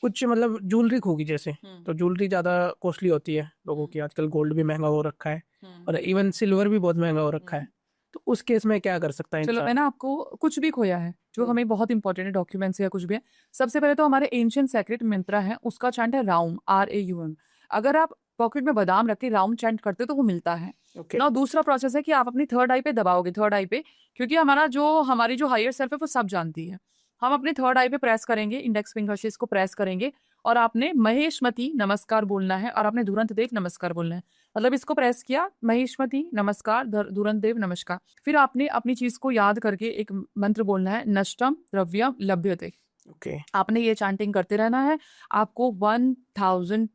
कुछ मतलब ज्वेलरी खो गई जैसे, तो ज्वेलरी ज्यादा कॉस्टली होती है लोगों की, आजकल गोल्ड भी महंगा हो रखा है, और इवन सिल्वर भी बहुत महंगा हो रखा है, तो उस केस में क्या कर सकता है चलो, इंसान? मैंने आपको कुछ भी खोया है जो हमें बहुत इंपॉर्टेंट है, डॉक्यूमेंट्स या कुछ भी है, सबसे पहले तो हमारे एंशिएंट सेक्रेट मंत्रा है, उसका चैंट है राउम, RAUM। अगर आप पॉकेट में बादाम रख के राउंड चैंट करते हो तो वो मिलता है। Okay. ना दूसरा प्रोसेस है कि आप अपनी थर्ड आई पे दबाओगे, थर्ड आई पे, क्योंकि हमारी जो हायर सेल्फ है वो सब जानती है। हम अपने थर्ड आई पे प्रेस करेंगे, इंडेक्स फिंगर से इसको प्रेस करेंगे और आपने महेशमती नमस्कार बोलना है और आपने धुरंत देव नमस्कार बोलना है। मतलब इसको प्रेस किया, महेशमती नमस्कार, धुरंत देव नमस्कार। फिर आपने अपनी चीज को याद करके एक मंत्र बोलना है, नष्टम द्रव्यम लभ्यते। Okay. आपने ये चैंटिंग करते रहना है। आपको 1000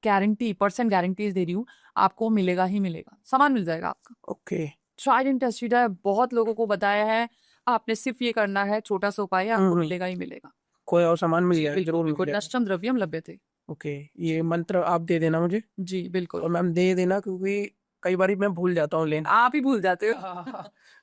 % गारंटीज दे रही हूँ, आपको मिलेगा ही मिलेगा, सामान मिल जाएगा आपका। Okay. ट्राइड एंड टेस्टेड है, बहुत लोगों को बताया है, आपने सिर्फ ये करना है, छोटा सा उपाय है, आपको मिलेगा ही मिलेगा। कोई और सामान मिल जाए बिल्कुल जरूर बिल्कुल, मिलेगा। नष्टम द्रव्यम लभ्यते। ओके, ये मंत्र आप दे देना मुझे। जी बिल्कुल, और मैम दे देना, क्योंकि कई बार मैं भूल जाता हूँ लेना। आप ही भूल जाते हो।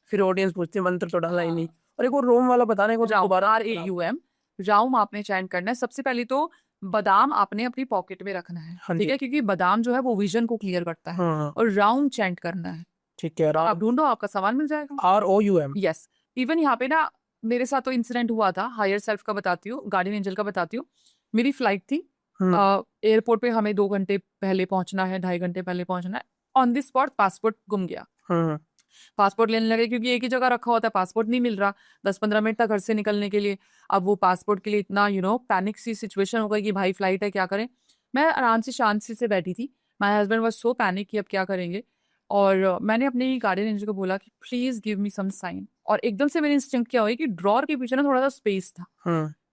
फिर ऑडियंस पूछते हैं मंत्र तो डाला ही नहीं। और एक और रोम वाला बताने को दोबारा। RAUM, राउम आपने चैंट करना है। सबसे पहले तो बादाम आपने अपनी पॉकेट में रखना है, हाँ ठीक जी। है, क्योंकि बादाम जो है वो विजन को क्लियर करता है। हाँ, और राउम चैंट करना है, ठीक है। आप ढूंढो, आपका सामान मिल जाएगा। ROUM। यस, इवन यहाँ पे ना मेरे साथ तो इंसिडेंट हुआ था, हायर सेल्फ का बताती हूँ, गार्डियन एंजल का बताती हूँ। मेरी फ्लाइट थी, एयरपोर्ट पे हमें 2 घंटे पहले पहुंचना है, 2.5 घंटे पहले पहुंचना है। ऑन द स्पॉट पासपोर्ट गुम गया। पासपोर्ट लेने लगे, क्योंकि एक ही जगह रखा होता है, पासपोर्ट नहीं मिल रहा 10-15 मिनट तक घर से निकलने के लिए। अब वो पासपोर्ट के लिए इतना पैनिक सी सिचुएशन हो गई कि भाई फ्लाइट है, क्या करें। मैं आराम से शांति से बैठी थी, my husband was so panic कि अब क्या करेंगे। और मैंने अपने गार्डियन एंजल को बोला कि please give me some sign. और एकदम से मेरे इंस्टिंक्ट क्या हुई कि ड्रॉर के पीछे ना थोड़ा सा स्पेस था,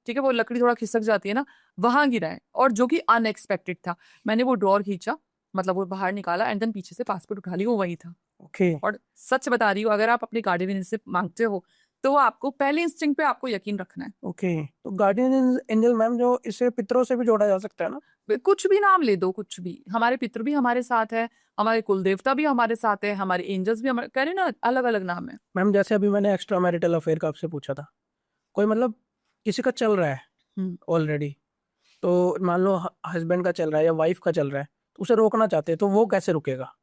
ठीक है, वो लकड़ी थोड़ा खिसक जाती है ना, वहां गिरा है, और जो कि अनएक्सपेक्टेड था। मैंने वो ड्रॉर खींचा, मतलब वो बाहर निकाला, एंड देन पीछे से पासपोर्ट उठा लिया, वो वही था। ओके। और सच बता रही हूँ, अगर आप अपने गार्डियन से मांगते हो तो आपको पहले इंस्टिंक्ट पे आपको यकीन रखना है। ओके, तो गार्डियन एंजल मैम जो इसे पितरों से भी जोड़ा जा सकता है ना? कुछ भी नाम ले दो, कुछ भी। हमारे पितृ भी हमारे साथ है, हमारे कुल देवता भी हमारे साथ है, हमारे एंजल्स भी हमारे, कह रहे ना, अलग अलग नाम है। मैम जैसे अभी मैंने एक्स्ट्रा मैरिटल अफेयर का आपसे पूछा था, कोई मतलब किसी का चल रहा है ऑलरेडी, तो मान लो हस्बैंड का चल रहा है या वाइफ का चल रहा है, तो उसे रोकना चाहते हैं, तो वो कैसे रुकेगा?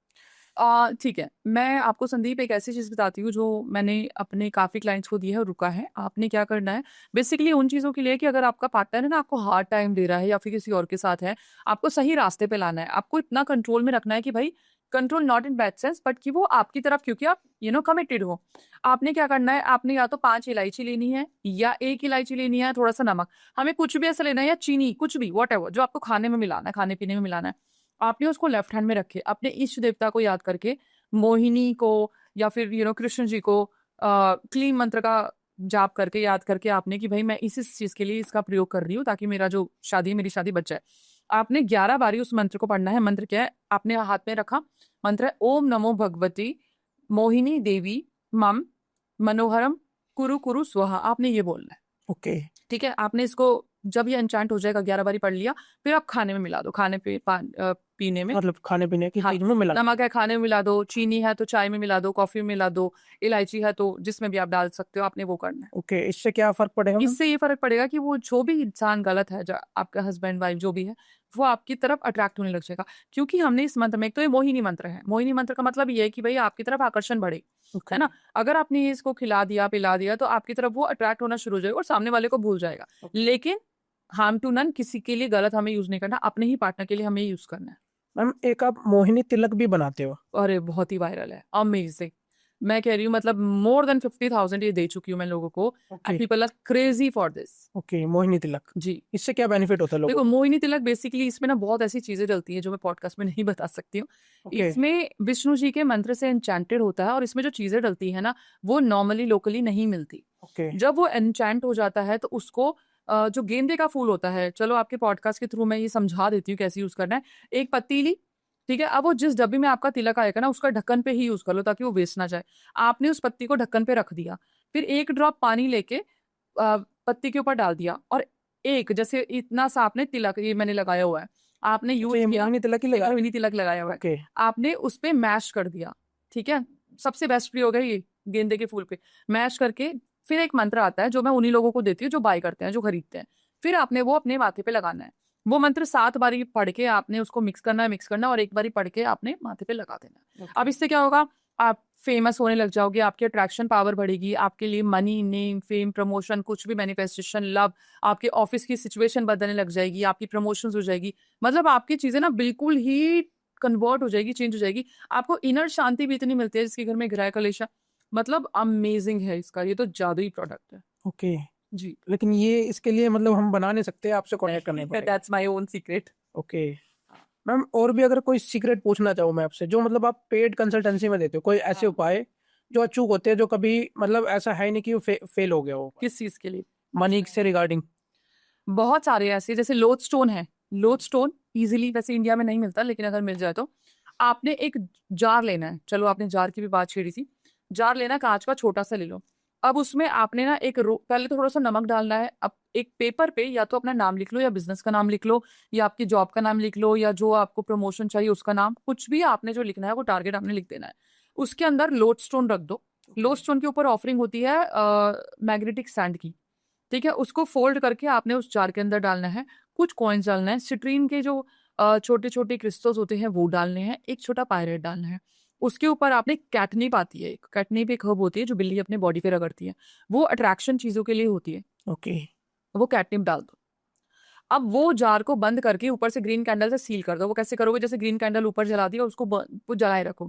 ठीक है, मैं आपको संदीप एक ऐसी चीज बताती हूँ जो मैंने अपने काफी क्लाइंट्स को दी है और रुका है। आपने क्या करना है, बेसिकली उन चीजों के लिए कि अगर आपका पार्टनर है ना आपको हार्ड टाइम दे रहा है या फिर किसी और के साथ है, आपको सही रास्ते पे लाना है। आपको इतना कंट्रोल में रखना है कि भाई, control not in bad sense, but कि वो आपकी तरफ, क्योंकि आप कमिटेड हो। आपने क्या करना है, आपने या तो 5 इलायची लेनी है या 1 इलायची लेनी है, थोड़ा सा नमक, हमें कुछ भी ऐसा लेना है, या चीनी, कुछ भी, वॉट जो आपको खाने में मिलाना है, खाने पीने में मिलाना है। आपने उसको लेफ्ट हैंड में रखे, अपने इष्ट देवता को याद करके, मोहिनी को या फिर कृष्ण जी को क्लीन मंत्र का जाप करके, याद करके आपने कि भाई मैं इस चीज के लिए इसका प्रयोग कर रही हूँ ताकि मेरा जो शादी है, मेरी शादी बच जाए। आपने 11 बारी उस मंत्र को पढ़ना है। मंत्र क्या है, आपने हाथ में रखा, मंत्र है ओम नमो भगवती मोहिनी देवी मम मनोहरम कुरु कुरु स्वाहा। आपने ये बोलना है, ओके। ठीक है। आपने इसको जब ये एन्चांट हो जाएगा, 11 बारी पढ़ लिया, फिर आप खाने में मिला दो, खाने पे पीने में, मतलब खाने पीने की हाँ, चीज में मिला। नमक है खाने में मिला दो, चीनी है तो चाय में मिला दो, कॉफी में मिला दो, इलायची है तो जिसमें भी आप डाल सकते हो, आपने वो करना है। ओके, इससे क्या फर्क पड़ेगा? इससे ये फर्क पड़ेगा कि वो जो भी इंसान गलत है, जो आपका हस्बैंड वाइफ जो भी है, वो आपकी तरफ अट्रैक्ट होने लग जाएगा। क्योंकि हमने इस मंत्र में, एक तो ये मोहिनी मंत्र है, मोहिनी मंत्र का मतलब ये है कि भाई आपकी तरफ आकर्षण बढ़े, है ना। अगर आपने इसको खिला दिया, पिला दिया, तो आपकी तरफ वो अट्रैक्ट होना शुरू हो जाएगा और सामने वाले को भूल जाएगा। लेकिन हार्म टू नन, किसी के लिए गलत हमें यूज नहीं करना, अपने ही पार्टनर के लिए हमें यूज करना है। मैम एक आप मोहिनी तिलक भी बनाते हो? अरे बहुत ही वायरल है, अमेजिंग। मैं कह रही हूँ, मतलब मोर देन 50,000 ये दे चुकी हूँ मैं लोगों को, and people are crazy for this. Okay, Mohini Tilak ji. इससे क्या बेनिफिट होता है लोगों देखो, मोहिनी तिलक बेसिकली इसमें ना बहुत ऐसी चीजें डलती हैं जो मैं पॉडकास्ट में नहीं बता सकती हूँ। इसमें विष्णु जी के मंत्र से एन्चेंटेड होता है, और इसमें जो चीजें डलती है ना, वो नॉर्मली लोकली नहीं मिलती। जब वो एन्चेंट हो जाता है तो उसको जो गेंदे का फूल होता है, चलो आपके पॉडकास्ट के थ्रू मैं ये समझा देती हूँ कैसे यूज करना है। एक पत्ती ली, ठीक है, अब वो जिस डब्बी में आपका तिलक आएगा ना, उसका ढक्कन पे ही यूज कर लो ताकि वो वेस्ट ना जाए। आपने उस पत्ती को ढक्कन पे रख दिया, फिर 1 ड्रॉप पानी लेके पत्ती के ऊपर डाल दिया, और जैसे इतना सा आपने तिलक, ये मैंने लगाया हुआ है, आपने यूज किया, मोहिनी तिलक ही लगाया? मोहिनी तिलक लगाया हुआ है, आपने उस पे मैश कर दिया, ठीक है। सबसे बेस्ट प्रयोग है ये, गेंदे के फूल पे मैश करके। फिर एक मंत्र आता है जो मैं उन्हीं लोगों को देती हूँ जो बाय करते हैं, जो खरीदते हैं। फिर आपने वो अपने माथे पे लगाना है। वो मंत्र 7 बारी पढ़ के आपने उसको मिक्स करना, और 1 बारी पढ़ के आपने माथे पे लगा देना। अब इससे क्या होगा, आप फेमस होने लग जाओगे, आपकी अट्रैक्शन पावर बढ़ेगी, आपके लिए मनी, नेम, फेम, प्रमोशन, कुछ भी मैनिफेस्टेशन, लव, आपके ऑफिस की सिचुएशन बदलने लग जाएगी, आपकी प्रमोशन हो जाएगी। मतलब आपकी चीजें ना बिल्कुल ही कन्वर्ट हो जाएगी, चेंज हो जाएगी। आपको इनर शांति भी इतनी मिलती है जिसके घर में गृह कलेशा, मतलब अमेजिंग है इसका, ये तो जादुई प्रोडक्ट है। ओके जी, लेकिन ये इसके लिए मतलब हम बना नहीं सकते, आपसे कॉन्टेक्ट करने पड़ेगा। That's my own secret. Okay ma'am, और भी अगर कोई सीक्रेट पूछना चाहूँ मैं आपसे, जो मतलब आप पेड कंसल्टेंसी में देते हो, कोई ऐसे हाँ। उपाय जो अचूक होते हैं, जो कभी मतलब ऐसा है नहीं कि वो फेल हो गया हो, किस चीज के लिए? मनी से रिगार्डिंग? बहुत सारे ऐसे, जैसे लोथ स्टोन है। लोथ स्टोन इजीली वैसे इंडिया में नहीं मिलता, लेकिन अगर मिल जाए तो आपने एक जार लेना है। चलो आपने जार की भी बात छेड़ी थी। जार लेना, कांच का छोटा सा ले लो। अब उसमें आपने ना पहले तो थोड़ा सा नमक डालना है। अब एक पेपर पे या तो अपना नाम लिख लो, या बिजनेस का नाम लिख लो, या आपकी जॉब का नाम लिख लो, या जो आपको प्रमोशन चाहिए उसका नाम, कुछ भी आपने जो लिखना है वो टारगेट आपने लिख देना है। उसके अंदर लोथ स्टोन रख दो। लोथ स्टोन के ऊपर ऑफरिंग होती है मैग्नेटिक सैंड की, ठीक है। उसको फोल्ड करके आपने उस जार के अंदर डालना है। कुछ कॉइन्स डालना है, सिट्रीन के जो छोटे छोटे क्रिस्टल्स होते हैं वो डालने हैं, एक छोटा पायरेट डालना है। उसके ऊपर आपने कैटनिप आती है, एक कैटनिप एक हर्ब होती है जो बिल्ली अपने बॉडी पे रगड़ती है, वो अट्रैक्शन चीजों के लिए होती है। ओके वो कैटनिप डाल दो। अब वो जार को बंद करके ऊपर से ग्रीन कैंडल से सील कर दो। वो कैसे करोगे? जैसे ग्रीन कैंडल ऊपर जला दिया, उसको वो जलाए रखो,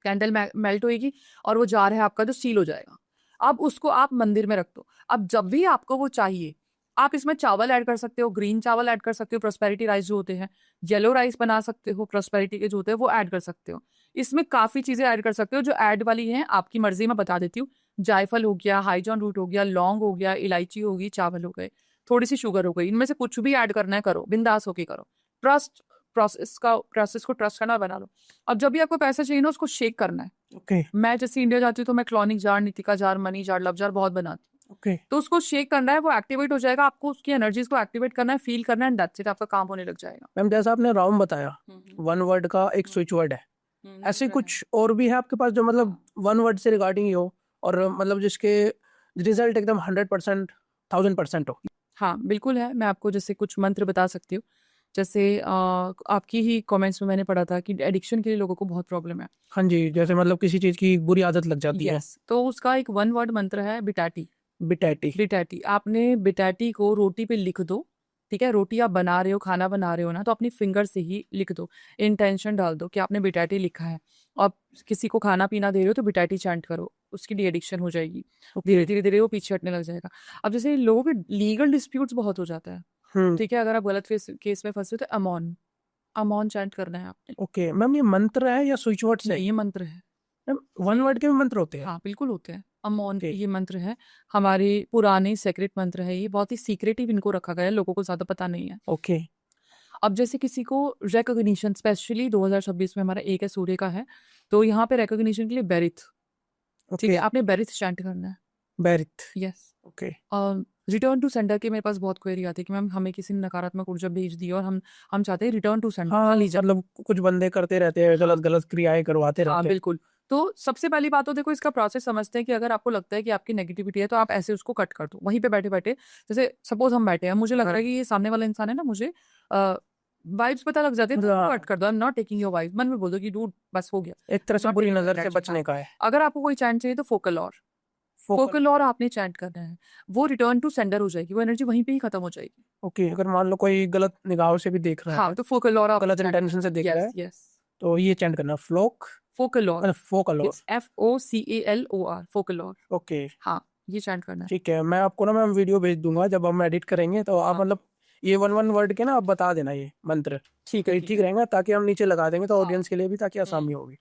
कैंडल मेल्ट होएगी और वो जार है आपका जो सील हो जाएगा। अब उसको आप मंदिर में रख दो। अब जब भी आपको वो चाहिए, आप इसमें चावल ऐड कर सकते हो, ग्रीन चावल ऐड कर सकते हो, प्रोस्पेरिटी राइस जो होते हैं, येलो राइस बना सकते हो, प्रोस्पेरिटी के जो होते हैं वो ऐड कर सकते हो। इसमें काफी चीजें ऐड कर सकते हो, जो ऐड वाली हैं आपकी मर्जी, में बता देती हूँ। जायफल हो गया, हाइजॉन रूट हो गया, लौंग हो गया, इलायची होगी, चावल हो गए, थोड़ी सी शुगर हो गई। इनमें से कुछ भी ऐड करना है करो, बिंदास होके करो। ट्रस्ट प्रोसेस को ट्रस्ट करना और बना लो। अब जब भी आपको पैसा चाहिए ना, उसको शेक करना है। ओके मैं जैसे इंडिया जाती हूँ तो मैं clonic jar, Nitika jar, money jar, love jar बहुत बनाती हूँ। ओके तो उसको शेक करना है, वो एक्टिवेट हो जाएगा। आपको उसकी एनर्जीज को एक्टिवेट करना है, फील करना है, एंड दैट्स इट, आपका काम होने लग जाएगा। मैम, जैसा आपने राउंड बताया, वन वर्ड का एक स्विच वर्ड है, ऐसे कुछ और भी है आपके पास जो मतलब वन वर्ड से रिगार्डिंग ही हो, और मतलब जिसके रिजल्ट एकदम 100%, 1000% हो? हाँ बिल्कुल है। मैं आपको जैसे कुछ मंत्र बता सकती हूँ। जैसे आपकी ही कमेंट्स में मैंने पढ़ा था कि एडिक्शन के लिए लोगों को बहुत प्रॉब्लम है। हाँ जी, जैसे मतलब किसी चीज की बुरी आदत लग जाती है। यस, तो उसका एक वन वर्ड मंत्र है, बिटाटी। बिटैटी। बिटाटी, आपने बिटाटी को रोटी पे लिख दो, ठीक है। रोटी आप बना रहे हो, खाना बना रहे हो ना, तो अपनी फिंगर से ही लिख दो, इंटेंशन डाल दो कि आपने बिटाटी लिखा है। और किसी को खाना पीना दे रहे हो तो बिटाटी चैंट करो, उसकी डी एडिक्शन हो जाएगी। धीरे धीरे धीरे वो पीछे हटने लग जाएगा। अब जैसे लोगों के लीगल डिस्प्यूट्स बहुत हो जाता है, हम्म ठीक है। अगर आप गलत केस में फंसे हो तो अमौन, अमौन चैंट करना है आपने। ओके मैम, ये मंत्र है या स्विच वर्ड से? नहीं, ये मंत्र है। मैम, वन वर्ड के भी मंत्र होते हैं? हाँ बिल्कुल होते हैं। अमौन ओके ये मंत्र है, हमारे पुराने सेक्रेट मंत्र है। ये बहुत ही सीक्रेटिव इनको रखा गया है, लोगों को ज्यादा पता नहीं है। ओके अब जैसे किसी को रिकॉग्निशन, स्पेशली 2026 में हमारा एक है सूर्य का है, तो यहाँ पे रिकॉग्निशन के लिए बेरिथ, ठीक ओके है, आपने बेरिथ चैंट करना है। बेरिथ। Yes. Okay return to sender के मेरे पास बहुत क्वेरी आती है कि मैम हमें किसी ने नकारात्मक ऊर्जा भेज दी और हम चाहते हैं रिटर्न टू सेंडर, हाँ, लीजिए। मतलब कुछ बंदे करते रहते हैं, गलत गलत क्रियाएं करवाते हाँ रहते हैं। बिल्कुल। तो सबसे पहली बात तो देखो, इसका प्रोसेस समझते हैं कि अगर आपको लगता है कि आपकी नेगेटिविटी है तो आप ऐसे उसको कट कर दो वहीं पे बैठे बैठे। जैसे सपोज हम बैठे हैं, मुझे लग रहा है कि ये सामने वाला इंसान है ना, मुझे वाइब्स पता लग जाते हैं, तो हाँ, कट कर दो। I am not taking your vibes, मन में बोल दो कि डूड बस हो गया। एक तरह से Not बुरी taking your नजर से attention, बचने हाँ। का है। अगर आपको कोई चैंट चाहिए तो फोकल और फोकल और आपने चैंट करना है, वो रिटर्न टू सेंडर हो जाएगी, वो एनर्जी वहीं पे ही खत्म हो जाएगी। ओके, अगर मान लो कोई गलत निगाहों से भी देख रहा हाँ है, तो फोकल और आप गलत इंटेंशन से देख रहा है, यस यस, तो ये चैंट करना, फ्लोक फोकल और, मतलब फोकल और। इट्स FOCALOR, फोकल और। ओके हाँ, ये चैंट करना है। ठीक है, मैं आपको ना मैम वीडियो भेज दूंगा जब हम एडिट करेंगे, तो आप हाँ। मतलब ये वन वन वर्ड के ना आप बता देना ये मंत्र, ठीक तो है ये ठीक ठीक है। रहेगा, ताकि हम नीचे लगा देंगे तो हाँ। ऑडियंस के लिए भी, ताकि हम्म, आसानी होगी।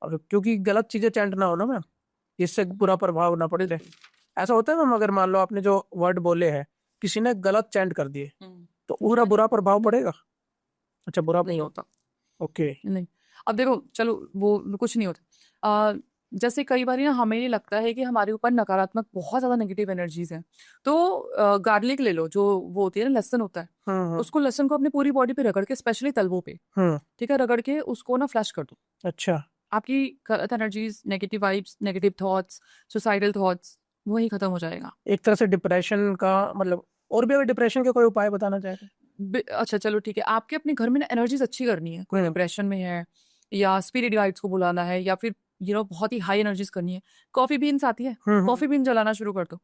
और क्योंकि गलत चीजें चैंट ना हो ना मैम, इससे बुरा प्रभाव ना पड़े। बिल्कुल। ऐसा होता है मैम, अगर मान लो आपने जो वर्ड बोले हैं किसी ने गलत चैंट कर दिए, तो पूरा बुरा प्रभाव पड़ेगा? अच्छा, बुरा नहीं होता। ओके नहीं, अब देखो चलो वो कुछ नहीं होता। जैसे कई बार ना हमें ये लगता है कि हमारे ऊपर नकारात्मक बहुत ज्यादा नेगेटिव एनर्जीज हैं, तो गार्लिक ले लो, जो वो होती है ना, लहसुन होता है, हम्म उसको, लहसुन को अपनी पूरी बॉडी पे रगड़ के, स्पेशली तलवों पे, हम्म ठीक है, रगड़ के उसको ना फ्लश कर दो। अच्छा आपकी गलत energies, negative vibes, negative thoughts, suicidal thoughts, वही खत्म हो जाएगा। एक तरह से डिप्रेशन का मतलब, और भी अगर डिप्रेशन के कोई उपाय बताना चाहे तो? अच्छा चलो ठीक है, आपके अपने घर में ना एनर्जीज अच्छी करनी है, कोई डिप्रेशन में है या स्पिरिट गाइड्स को बुलाना है, या फिर बहुत ही हाई एनर्जीज करनी है, कॉफी बीन्स आती है, कॉफी बीन जलाना शुरू कर दो।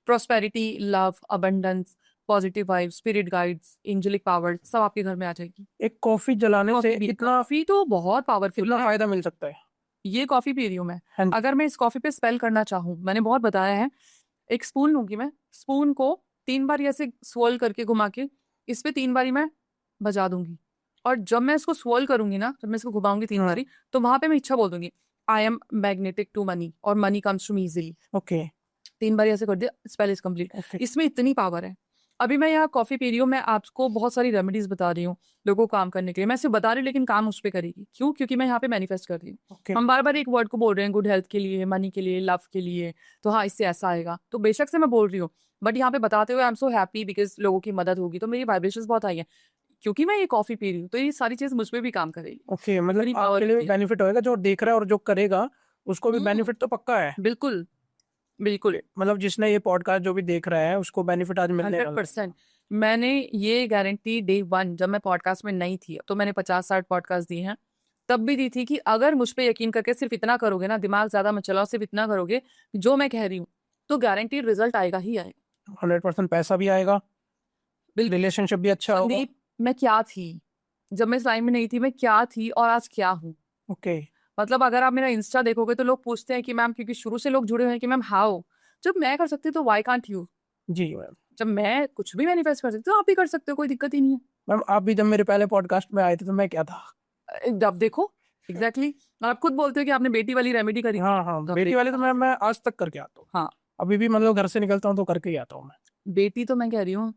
Prosperity, love, abundance, positive vibes, spirit guides, angelic power सब आपके घर में आ जाएगी। एक कॉफी जलाने से इतना कॉफी तो बहुत पावरफुल कितना फायदा मिल सकता है। ये कॉफी पी रही हूँ मैं, हाँ जी। अगर मैं इस कॉफी पे स्पेल करना चाहूँ, मैंने बहुत बताया है, एक स्पून लूंगी मैं, स्पून को 3 बार ऐसे स्वर्ल करके घुमा के इस पे 3 बारी मैं बजा दूंगी, और जब मैं इसको स्वर्ल करूंगी ना, जब मैं इसको घुमाऊंगी 3 बारी, तो वहां पे मैं इच्छा बोल दूंगी, I am magnetic to money और money comes to me easily. Okay 3 बारी ऐसे कर दिया, स्पेल इज कंप्लीट। इसमें इतनी पावर है। अभी मैं यहाँ कॉफी पी रही हूँ, मैं आपको बहुत सारी रेमेडीज बता रही हूँ लोगों को काम करने के लिए, मैं सिर्फ बता रही हूँ लेकिन काम उस पर करेगी। क्यों? क्योंकि मैं यहाँ पे मैनिफेस्ट कर रही हूँ। Okay. हम बार बार एक वर्ड को बोल रहे हैं, गुड हेल्थ के लिए, मनी के लिए, लव के लिए, तो हाँ इससे ऐसा आएगा, तो बेशक से मैं बोल रही हूँ, बट यहाँ पे बताते हुए I am so happy because लोगों की मदद होगी, तो मेरी वाइब्रेशंस बहुत आई है क्योंकि मैं ये कॉफी पी रही हूँ, तो ये सारी चीज मुझ पे भी काम करेगी। ओके मतलब बड़ी आपके लिए बेनिफिट होएगा, जो देख रहा है और जो करेगा उसको भी बेनिफिट तो पक्का है। बिल्कुल बिल्कुल, मतलब जिसने ये पॉडकास्ट जो भी देख रहा है उसको बेनिफिट आज मिलने वाला है। 100%। मैंने ये गारंटी डे 1 जब मैं पॉडकास्ट में नहीं थी, तो मैंने 50-60 पॉडकास्ट दिए हैं, तब भी दी थी कि अगर मुझ पे यकीन करके सिर्फ इतना करोगे ना, दिमाग ज्यादा मत चलाओ, सिर्फ इतना करोगे जो मैं कह रही हूँ, तो गारंटी रिजल्ट आएगा ही आएगा। 100% पैसा भी आएगा, रिलेशनशिप भी अच्छा होगा। संदीप, मैं क्या थी जब मैं इस लाइन में नहीं थी, मैं क्या थी और आज क्या हूँ। ओके मतलब अगर आप मेरा इंस्टा देखोगे तो लोग पूछते हैं कि मैम, क्योंकि शुरू से लोग जुड़े हुए हैं कि मैम हाउ, जब मैं कर सकती तो वाई कांट यू। जी मैम। जब मैं कुछ भी मैनिफेस्ट कर सकती हूँ, आप भी कर सकते हो, कोई दिक्कत ही नहीं है। मैम आप भी जब मेरे पहले पॉडकास्ट में आए थे तो मैं क्या था? अब देखो एग्जैक्टली आप खुद बोलते हो कि आपने बेटी वाली रेमेडी करी। हाँ हाँ, बेटी वाली तो मैं आज तक करके आता हूँ। हाँ, अभी भी मतलब घर से निकलता हूँ तो करके ही आता हूँ मैं। बेटी तो मैं कह रही हूँ,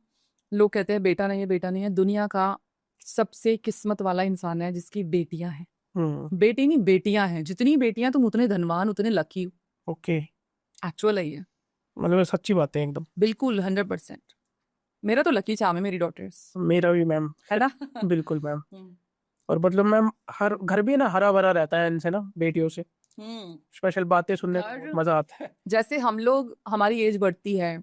लोग कहते हैं बेटा नहीं है, बेटा नहीं है, दुनिया का सबसे किस्मत वाला इंसान है जिसकी बेटियां हैं। बेटी नहीं, बेटियां हैं। जितनी बेटियां तुम उतने धनवान, उतने लकी हो। ओके एक्चुअल है ये, मतलब सच्ची बात है एकदम। बिल्कुल 100%। मेरा तो लकी चाम है मेरी डॉटर्स, मेरा भी मैम, है ना। बिल्कुल मैम। और मतलब मैम हर घर भी ना हरा भरा रहता है इनसे ना, बेटियों से स्पेशल बातें सुनने को बहुत मजा आता है। जैसे हम लोग, हमारी एज बढ़ती है,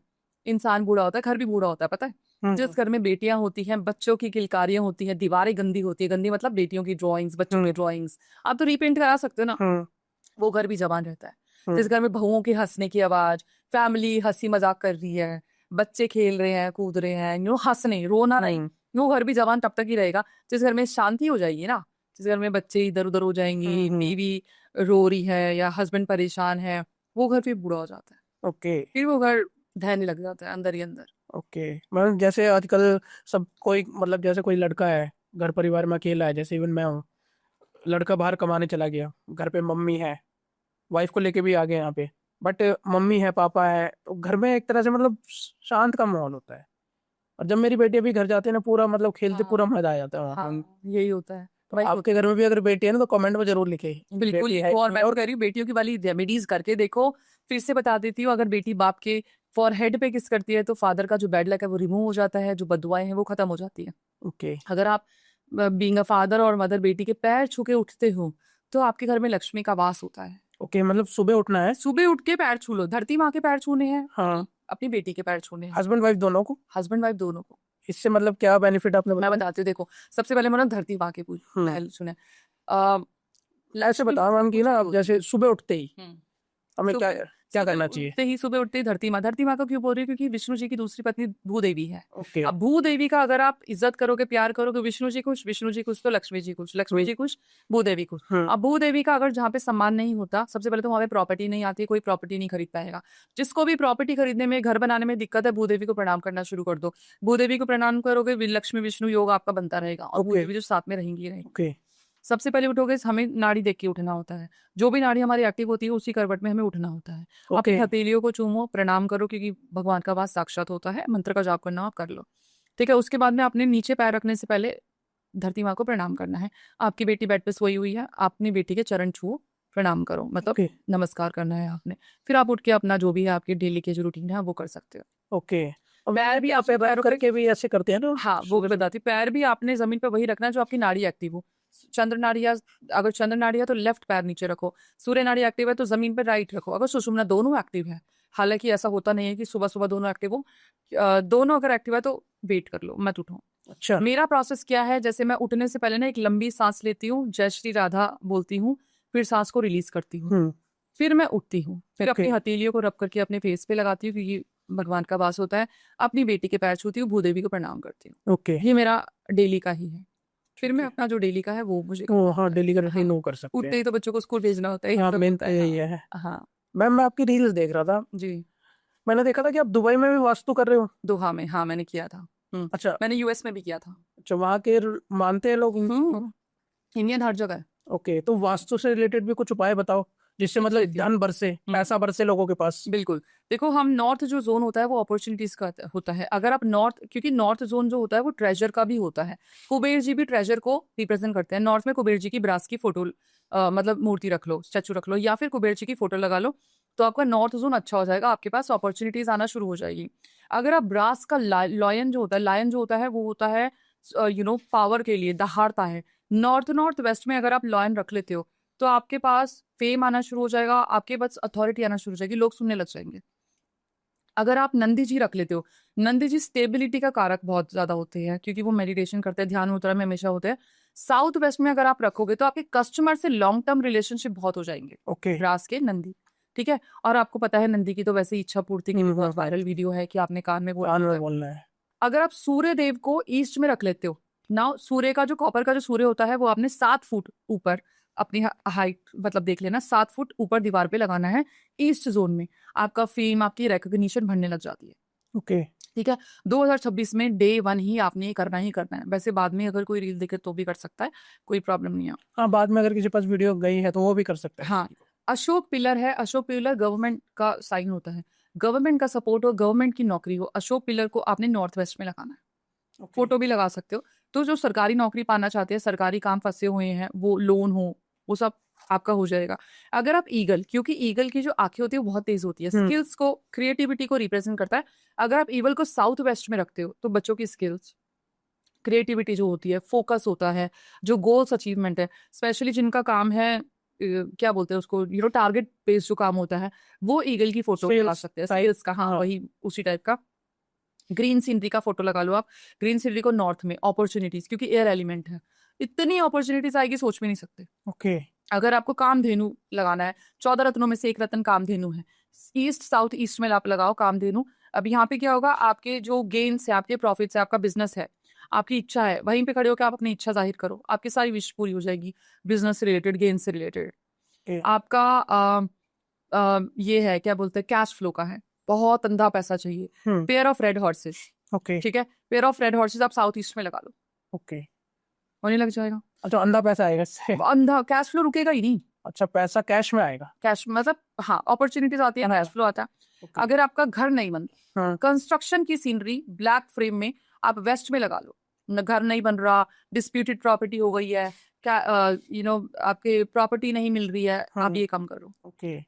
इंसान बूढ़ा होता है, घर भी बूढ़ा होता है, पता है। जिस घर में बेटियां होती हैं, बच्चों की किलकारियां होती हैं, दीवारें गंदी होती है, गंदी मतलब बेटियों की ड्राइंग्स, बच्चों की ड्राइंग्स, आप तो रीपेंट करा सकते हो ना, वो घर भी जवान रहता है। जिस घर में बहुओं की हंसने की आवाज, फैमिली हंसी मजाक कर रही है, बच्चे खेल रहे हैं, कूद रहे हैं, यूं हंसने, रोना नहीं, वो घर भी जवान तब तक ही रहेगा। जिस घर में शांति हो जाएगी ना, जिस घर में बच्चे इधर उधर हो जाएंगी, बीवी रो रही है या हस्बैंड परेशान है, वो घर फिर बूढ़ा हो जाता है। ओके फिर वो घर ढहने लग जाता है अंदर ही अंदर। ओके मतलब जैसे आजकल सब कोई मतलब जैसे कोई लड़का है घर परिवार में अकेला है, जैसे इवन मैं हूँ, लड़का बाहर कमाने चला गया, घर पे मम्मी है, वाइफ को लेके भी आ गए यहाँ पे, बट मम्मी है पापा है, तो घर में एक तरह से मतलब शांत का माहौल होता है। और जब मेरी बेटी अभी घर जाती है ना, पूरा मतलब खेलते पूरा मजा आ जाता है वहाँ। हाँ, यही होता है। तो आपके घर में भी अगर बेटी है ना तो कमेंट में जरूर लिखे बिल्कुल बेटी है। लिखो, और मैं तो कह रही हूँ बेटियों की वाली रेमेडीज करके देखो। फिर से बता देती हूँ, अगर बेटी बाप के फॉरहेड पे किस करती है तो फादर का जो बैड लक है वो रिमूव हो जाता है, जो बदुआएं हैं वो खत्म हो जाती है। ओके अगर आप बीइंग अ फादर और मदर बेटी के पैर छू के उठते हो तो आपके घर में लक्ष्मी का वास होता है। ओके मतलब सुबह उठना है, सुबह उठ के पैर छू लो, धरती माँ के पैर छूने हैं, हाँ, अपनी बेटी के पैर छूने हैं, हस्बैंड वाइफ दोनों को। हस्बैंड वाइफ दोनों को। इससे मतलब क्या बेनिफिट आपने मैं बताया? बताती हूँ, देखो सबसे पहले मैंने धरती माँ के पहल सुने। ऐसे बताओ मैम कि ना अब जैसे सुबह उठते ही हमें क्या क्या सुबह करना चाहिए? सुबह उठते ही धरती माँ का क्यों बोल रही है? क्योंकि विष्णु जी की दूसरी पत्नी भूदेवी है। ओके अब भूदेवी का अगर आप इज्जत करोगे, प्यार करोगे, विष्णु जी खुश, विष्णु जी खुश तो लक्ष्मी जी खुश, लक्ष्मी जी खुश, भूदेवी खुश। अब भूदेवी का अगर जहाँ पे सम्मान नहीं होता, सबसे पहले तो वहाँ पे प्रॉपर्टी नहीं आती, कोई प्रॉपर्टी नहीं खरीद पाएगा। जिसको भी प्रॉपर्टी खरीदने में, घर बनाने में दिक्कत है, भूदेवी को प्रणाम करना शुरू कर दो। भूदेवी को प्रणाम करोगे, लक्ष्मी विष्णु योग आपका बनता रहेगा, और भूदेवी जो साथ में रहेंगी। सबसे पहले उठोगे, हमें नाड़ी देख के उठना होता है, जो भी नाड़ी हमारी एक्टिव होती है उसी करवट में हमें उठना होता है। अपनी हथेलियों को चूमो, प्रणाम करो, क्योंकि भगवान का वास साक्षात होता है, मंत्र का जाप करना आप कर लो, ठीक है। उसके बाद में अपने नीचे पैर रखने से पहले धरती माँ को प्रणाम करना है। आपकी बेटी बेड पे सोई हुई है, अपनी बेटी के चरण छुओ, प्रणाम करो, मतलब नमस्कार करना है आपने। फिर आप उठ के अपना जो भी है आपकी डेली के जो रूटीन है वो कर सकते हो। ओके पैर भी आप पैर करके भी ऐसे करते हैं ना? हाँ, वो भी बताती। पैर भी आपने जमीन पे वही रखना है जो आपकी नाड़ी एक्टिव हो। चंद्र नाड़ी, या अगर चंद्र नाड़ी है तो लेफ्ट पैर नीचे रखो, सूर्य नाड़ी एक्टिव है तो जमीन पर राइट रखो, अगर सुषुम्ना दोनों एक्टिव है। हालांकि ऐसा होता नहीं है कि सुबह सुबह दोनों एक्टिव हो, दोनों अगर एक्टिव है तो वेट कर लो, मत उठो। अच्छा, मेरा प्रोसेस क्या है, जैसे मैं उठने से पहले ना एक लंबी सांस लेती हूँ, जय श्री राधा बोलती हूँ, फिर सांस को रिलीज करती हूँ, फिर मैं उठती हूँ, फिर अपनी हथेलियों को रब करके अपने फेस पे लगाती हूँ, क्योंकि भगवान का वास होता है। अपनी बेटी के पैर छूती हूँ, भूदेवी को प्रणाम करती हूँ। ओके। ये मेरा डेली का ही है। फिर मैं अपना जो डेली का है वो मुझे हाँ, डेली का रूटीन वो कर सकते उठते हैं। ही तो बच्चों को स्कूल भेजना होता है, हाँ, सब मेन होता तो यही है। हाँ मैम मैं आपकी रील्स देख रहा था, जी। मैंने देखा था कि आप दुबई में भी वास्तु कर रहे हो। दोहा में, हाँ मैंने किया था। अच्छा। मैंने यूएस में भी किया था। अच्छा, वहाँ के मानते हैं लोग इंडियन हर जगह है। ओके, तो वास्तु से रिलेटेड भी कुछ उपाय बताओ जिससे टिप्स मतलब देती हूँ। धन बरसे, पैसा बरसे लोगों के पास। बिल्कुल। देखो, हम नॉर्थ जो जोन होता है वो अपॉर्चुनिटीज का होता है। अगर आप नॉर्थ, क्योंकि नॉर्थ जोन जो होता है वो ट्रेजर का भी होता है। कुबेर जी भी ट्रेजर को रिप्रेजेंट करते हैं। नॉर्थ में कुबेर जी की ब्रास की फोटो मतलब मूर्ति रख लो, स्टैचू रख लो, या फिर कुबेर जी की फोटो लगा लो, तो आपका नॉर्थ जोन अच्छा हो जाएगा, आपके पास अपॉर्चुनिटीज आना शुरू हो जाएगी। अगर आप ब्रास का लायन जो होता है, लायन जो होता है वो होता है पावर के लिए, दहाड़ता है। नॉर्थ वेस्ट में अगर आप लायन रख लेते हो तो आपके पास फेम आना शुरू हो जाएगा, आपके पास अथॉरिटी आना शुरू हो जाएगी, लोग सुनने लग जाएंगे। अगर आप नंदी जी रख लेते हो, नंदी जी स्टेबिलिटी का कारक बहुत ज्यादा होते हैं, क्योंकि वो मेडिटेशन करते हैं, ध्यान मुद्रा में हमेशा होते हैं। साउथ वेस्ट में अगर आप रखोगे तो आपके कस्टमर से लॉन्ग टर्म रिलेशनशिप बहुत हो जाएंगे। ओके। ब्रास के नंदी, ठीक है। और आपको पता है नंदी की तो वैसे ही इच्छा पूर्ति की बहुत वायरल वीडियो है कि आपने कान में बोलना है। अगर आप सूर्य देव को ईस्ट में रख लेते हो ना, सूर्य का जो कॉपर का जो सूर्य होता है वो आपने 7 फुट ऊपर अपनी हाइट मतलब देख लेना, 7 फुट ऊपर दीवार पे लगाना है ईस्ट जोन में। आपका फेम, आपकी रिकॉग्निशन बढ़ने लग जाती है। ओके। ठीक है। 2026 में डे 1 ही आपने ये करना ही करना है। वैसे बाद में अगर कोई रील देखे तो भी कर सकता है, कोई प्रॉब्लम नहीं है। हाँ, बाद में अगर किसी पास वीडियो गई है तो वो भी कर सकते हैं। हाँ, अशोक पिलर है। अशोक पिलर गवर्नमेंट का साइन होता है, गवर्नमेंट का सपोर्ट हो, गवर्नमेंट की नौकरी हो। अशोक पिलर को आपने नॉर्थ वेस्ट में लगाना है। फोटो भी लगा सकते हो। तो जो सरकारी नौकरी पाना चाहते हैं, सरकारी काम फंसे हुए हैं, वो लोन हो, वो सब आपका हो जाएगा। अगर आप ईगल, क्योंकि ईगल की जो आंखें होती है वो बहुत तेज होती है, स्किल्स को, क्रिएटिविटी को रिप्रेजेंट करता है। अगर आप ईगल को साउथ वेस्ट में रखते हो तो बच्चों की स्किल्स, क्रिएटिविटी जो होती है, फोकस होता है, जो गोल्स अचीवमेंट है, स्पेशली जिनका काम है क्या बोलते हैं उसको, टारगेट बेस्ड जो काम होता है, वो ईगल की फोटो लगा सकते हैं। स्किल्स का, हाँ वही उसी टाइप का। ग्रीन सीनरी का फोटो लगा लो आप। ग्रीन सीनरी को नॉर्थ में अपॉर्चुनिटीज, क्योंकि एयर एलिमेंट है, इतनी अपॉर्चुनिटीज आएगी सोच भी नहीं सकते। ओके। अगर आपको कामधेनु लगाना है, 14 रत्नों में से एक रत्न कामधेनु है, ईस्ट साउथ ईस्ट में आप लगाओ कामधेनु। अब यहाँ पे क्या होगा, आपके जो गेन्स है, आपके प्रॉफिट्स है, आपका बिजनेस है, आपकी इच्छा है, वहीं पे खड़े होकर आप अपनी इच्छा जाहिर करो, आपकी सारी विश पूरी हो जाएगी, बिजनेस से रिलेटेड, गेन से रिलेटेड। आपका ये है क्या बोलते हैं, कैश फ्लो का है, बहुत अंधा पैसा चाहिए। Pair of red horses, okay. ठीक है, पेयर ऑफ रेड हॉर्सेस आप साउथ ईस्ट में लगा लो, ओके। होने लग जाएगा। अच्छा, अंधा पैसा आएगा इससे? अंधा कैश फ्लो रुकेगा ही नहीं। अच्छा, पैसा कैश में आएगा? कैश मतलब हाँ, अपॉर्चुनिटीज आती है, कैश फ्लो आता है। अगर आपका घर नहीं बनता, कंस्ट्रक्शन की सीनरी ब्लैक फ्रेम में आप वेस्ट में लगा लो। घर नहीं बन रहा, डिस्प्यूटेड प्रॉपर्टी हो गई है, क्या आपके प्रॉपर्टी नहीं मिल रही है, आप ये काम करो। ओके।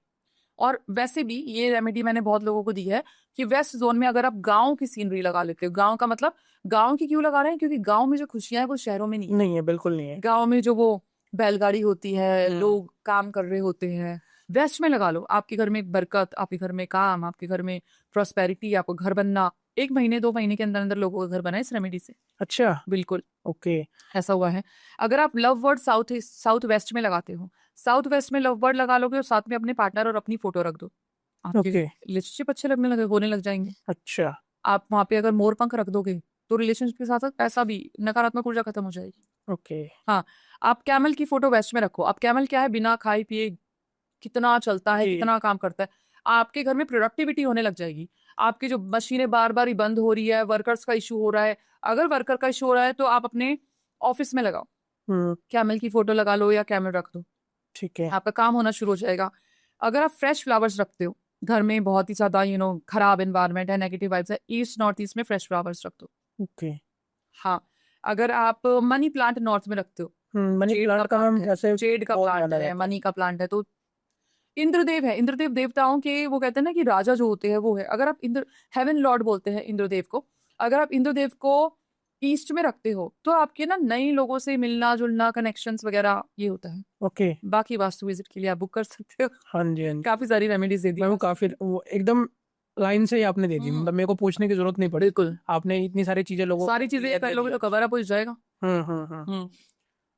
और वैसे भी ये रेमेडी मैंने बहुत लोगों को दी है कि वेस्ट जोन में अगर आप गांव की सीनरी लगा लेते हो, गांव का मतलब, गांव की क्यों लगा रहे हैं, क्योंकि गांव में जो खुशियां है वो शहरों में नहीं है, बिल्कुल नहीं है। गांव में जो वो बैलगाड़ी होती है, लोग काम कर रहे होते हैं, वेस्ट में लगा लो। आपके घर में बरकत, आपके घर में काम, आपके घर में प्रॉस्पेरिटी, आपको घर बनना। 1 महीने 2 महीने के अंदर अंदर लोगों का घर बना है इस रेमेडी से। अच्छा। बिल्कुल। ओके। ऐसा हुआ है। अगर आप लव वर्ड साउथ वेस्ट में लगाते हो, साउथ वेस्ट में लव वर्ड लगा लोगे और साथ में अपने पार्टनर और अपनी फोटो रख दो, आपके रिलेशनशिप अच्छे होने लग जाएंगे। अच्छा। आप वहां पे अगर मोर पंख रख दोगे तो रिलेशनशिप के साथ साथ पैसा भी, नकारात्मक ऊर्जा खत्म हो जाएगी। ओके। हाँ, आप कैमल की फोटो वेस्ट में रखो। अब कैमल क्या है, बिना खाए पिए कितना चलता है, कितना काम करता है। आपके घर में प्रोडक्टिविटी होने लग जाएगी। आपकी जो मशीनें बार बार ही बंद हो रही है, वर्कर्स का इशू हो रहा है, अगर वर्कर का इशू हो रहा है तो आप अपने ऑफिस में लगाओ, कैमल की फोटो लगा लो या कैमल रख दो, ठीक है, आपका काम होना शुरू हो जाएगा। अगर आप फ्रेश फ्लावर्स रखते हो, घर में बहुत ही ज्यादा खराब एनवायरनमेंट है, नेगेटिव वाइब्स है, ईस्ट नॉर्थ ईस्ट में फ्रेश फ्लावर्स रख दो। ओके। हाँ, अगर आप मनी प्लांट नॉर्थ में रखते हो, मनी प्लांट का हम जैसे जेड का प्लांट है, मनी का प्लांट है, तो इंद्रदेव है, इंद्रदेव देवताओं के वो कहते हैं ना कि राजा जो होते हैं वो है। अगर आप हेवन लॉर्ड बोलते हैं इंद्रदेव को, अगर आप इंद्रदेव को ईस्ट में रखते हो तो आपके ना नए लोगों से मिलना जुलना, कनेक्शंस वगैरह ये होता है। ओके। बाकी वास्तु विजिट के लिए आप बुक कर सकते हो। हाँ जी, हाँ जी। काफी सारी रेमेडीज दे दी, मैं काफी वो एकदम लाइन से ही आपने दे दी, मतलब मेरे को पूछने की जरूरत नहीं पड़ी। बिल्कुल, आपने इतनी सारी चीजें लोगों सारी चीजें कर लोगे तो कवर अप हो जाएगा।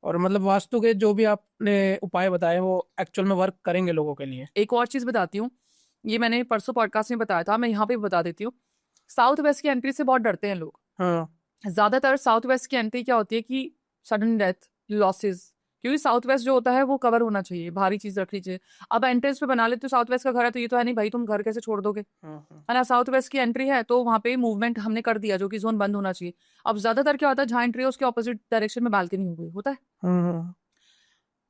और मतलब वास्तु के जो भी आपने उपाय बताए वो एक्चुअल में वर्क करेंगे लोगों के लिए। एक और चीज बताती हूँ, ये मैंने परसों पॉडकास्ट में बताया था, मैं यहाँ पे बता देती हूँ। साउथ वेस्ट की एंट्री से बहुत डरते हैं लोग। हाँ ज्यादातर साउथ वेस्ट की एंट्री क्या होती है कि सडन डेथ, लॉसेस, क्योंकि साउथ वेस्ट जो होता है वो कवर होना चाहिए, भारी चीज रखनी चाहिए। अब एंट्रेंस पे बना लेते हो साउथ वेस्ट का घर है, तो ये तो है नहीं भाई तुम घर कैसे छोड़ दोगे, है ना। साउथ वेस्ट की एंट्री है तो वहां पे मूवमेंट हमने कर दिया, जो कि जोन बंद होना चाहिए। अब ज्यादातर क्या होता है, जहाँ एंट्री है उसके ऑपोजिट डायरेक्शन में बालकनी हो गई होता है।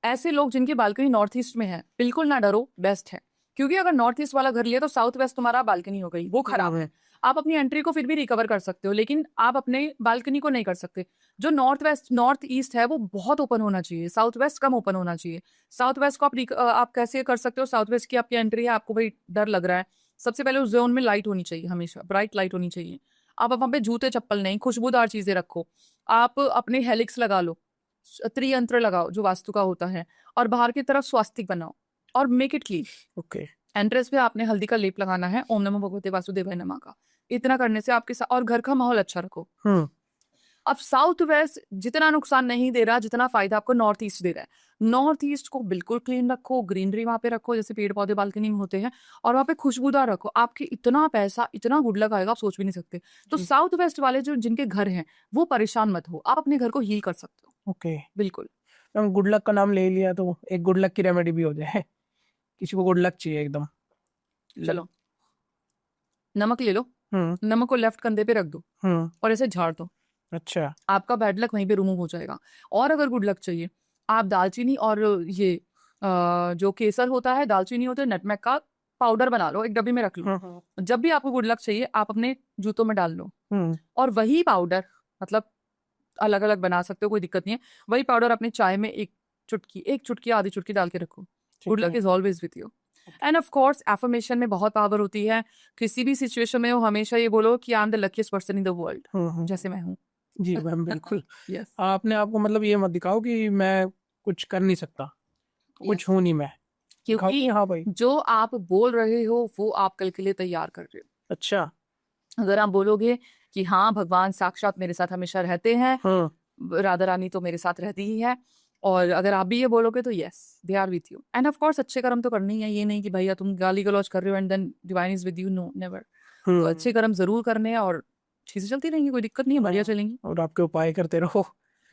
ऐसे लोग जिनकी बालकनी नॉर्थ ईस्ट में है, बिल्कुल ना डरो, बेस्ट है। क्योंकि अगर नॉर्थ ईस्ट वाला घर लिया तो साउथ वेस्ट तुम्हारा बालकनी हो गई, वो खराब है। आप अपनी एंट्री को फिर भी रिकवर कर सकते हो, लेकिन आप अपने बालकनी को नहीं कर सकते। जो नॉर्थ ईस्ट है वो बहुत ओपन होना चाहिए, साउथ वेस्ट कम ओपन होना चाहिए। साउथ वेस्ट को आप कैसे कर सकते हो, साउथ वेस्ट की आपकी एंट्री है, आपको भाई डर लग रहा है, सबसे पहले उस जोन में लाइट होनी चाहिए, हमेशा ब्राइट लाइट होनी चाहिए। आप वहां पे जूते चप्पल नहीं, खुशबूदार चीजें रखो। आप अपने हेलिक्स लगा लो, त्रियंत्र लगाओ जो वास्तु का होता है, और बाहर की तरफ स्वास्तिक बनाओ और make it clean. Okay. Entrance पे आपने हल्दी का लेप लगाना है, ओम नमो भगवते वासुदेवाय नमः का। इतना करने से आपके साथ, और घर का माहौल अच्छा रखो। अब साउथ वेस्ट जितना नुकसान नहीं दे रहा जितना फायदा आपको नॉर्थ ईस्ट दे रहा है। नॉर्थ ईस्ट को बिल्कुल क्लीन रखो, ग्रीनरी वहां पे रखो, जैसे पेड़ पौधे बालकनी में होते हैं, और वहां पे खुशबूदार रखो। आपके इतना पैसा, इतना गुड लक आएगा, आप सोच भी नहीं सकते। तो साउथ वेस्ट वाले जो जिनके घर हैं वो परेशान मत हो, आप अपने घर को हील कर सकते हो। ओके। बिल्कुल। मैम गुड लक का नाम ले लिया तो एक गुड लक की रेमेडी भी हो जाए। किसी को गुड लक चाहिए एकदम। चलो, नमक ले लो, नमक को लेफ्ट कंधे पे रख दो और ऐसे झाड़ दो। अच्छा। आपका बैड लक वहीं पे रिमूव हो जाएगा। और अगर गुड लक चाहिए, आप दालचीनी और ये जो केसर होता है, दालचीनी होता है, नटमेग का पाउडर बना लो, एक डब्बी में रख लो। जब भी आपको गुड लक चाहिए आप अपने जूतों में डाल लो, और वही पाउडर, मतलब अलग अलग बना सकते हो, कोई दिक्कत नहीं है। वही पाउडर अपनी चाय में एक चुटकी आधी चुटकी डाल के रखो। Good luck is always with you. And of course affirmation में बहुत पावर होती है। किसी भी सिचुएशन में हो हमेशा ये बोलो कि I am the luckiest person in the world, जैसे मैं हूँ। जी मैम बिल्कुल। यस। आपने आपको मतलब ये मत दिखाओ कि मैं कुछ कर नहीं सकता, कुछ हूँ नहीं मैं, क्योंकि हाँ भाई। जो आप बोल रहे हो वो आप कल के लिए तैयार कर रहे हो। अच्छा। अगर आप बोलोगे कि हाँ भगवान साक्षात मेरे साथ हमेशा रहते हैं, राधा रानी तो मेरे साथ रहती ही है, और अगर आप भी ये बोलोगे तो yes they are with you. And of course अच्छे कर्म तो करने ही है, ये नहीं कि भैया तुम गाली गलौज कर रहे हो and then divine is with you, no never. तो अच्छे कर्म जरूर करने हैं और चीजें चलती रहेंगी, कोई दिक्कत नहीं है, बढ़िया चलेंगी। और आपके उपाय करते रहो।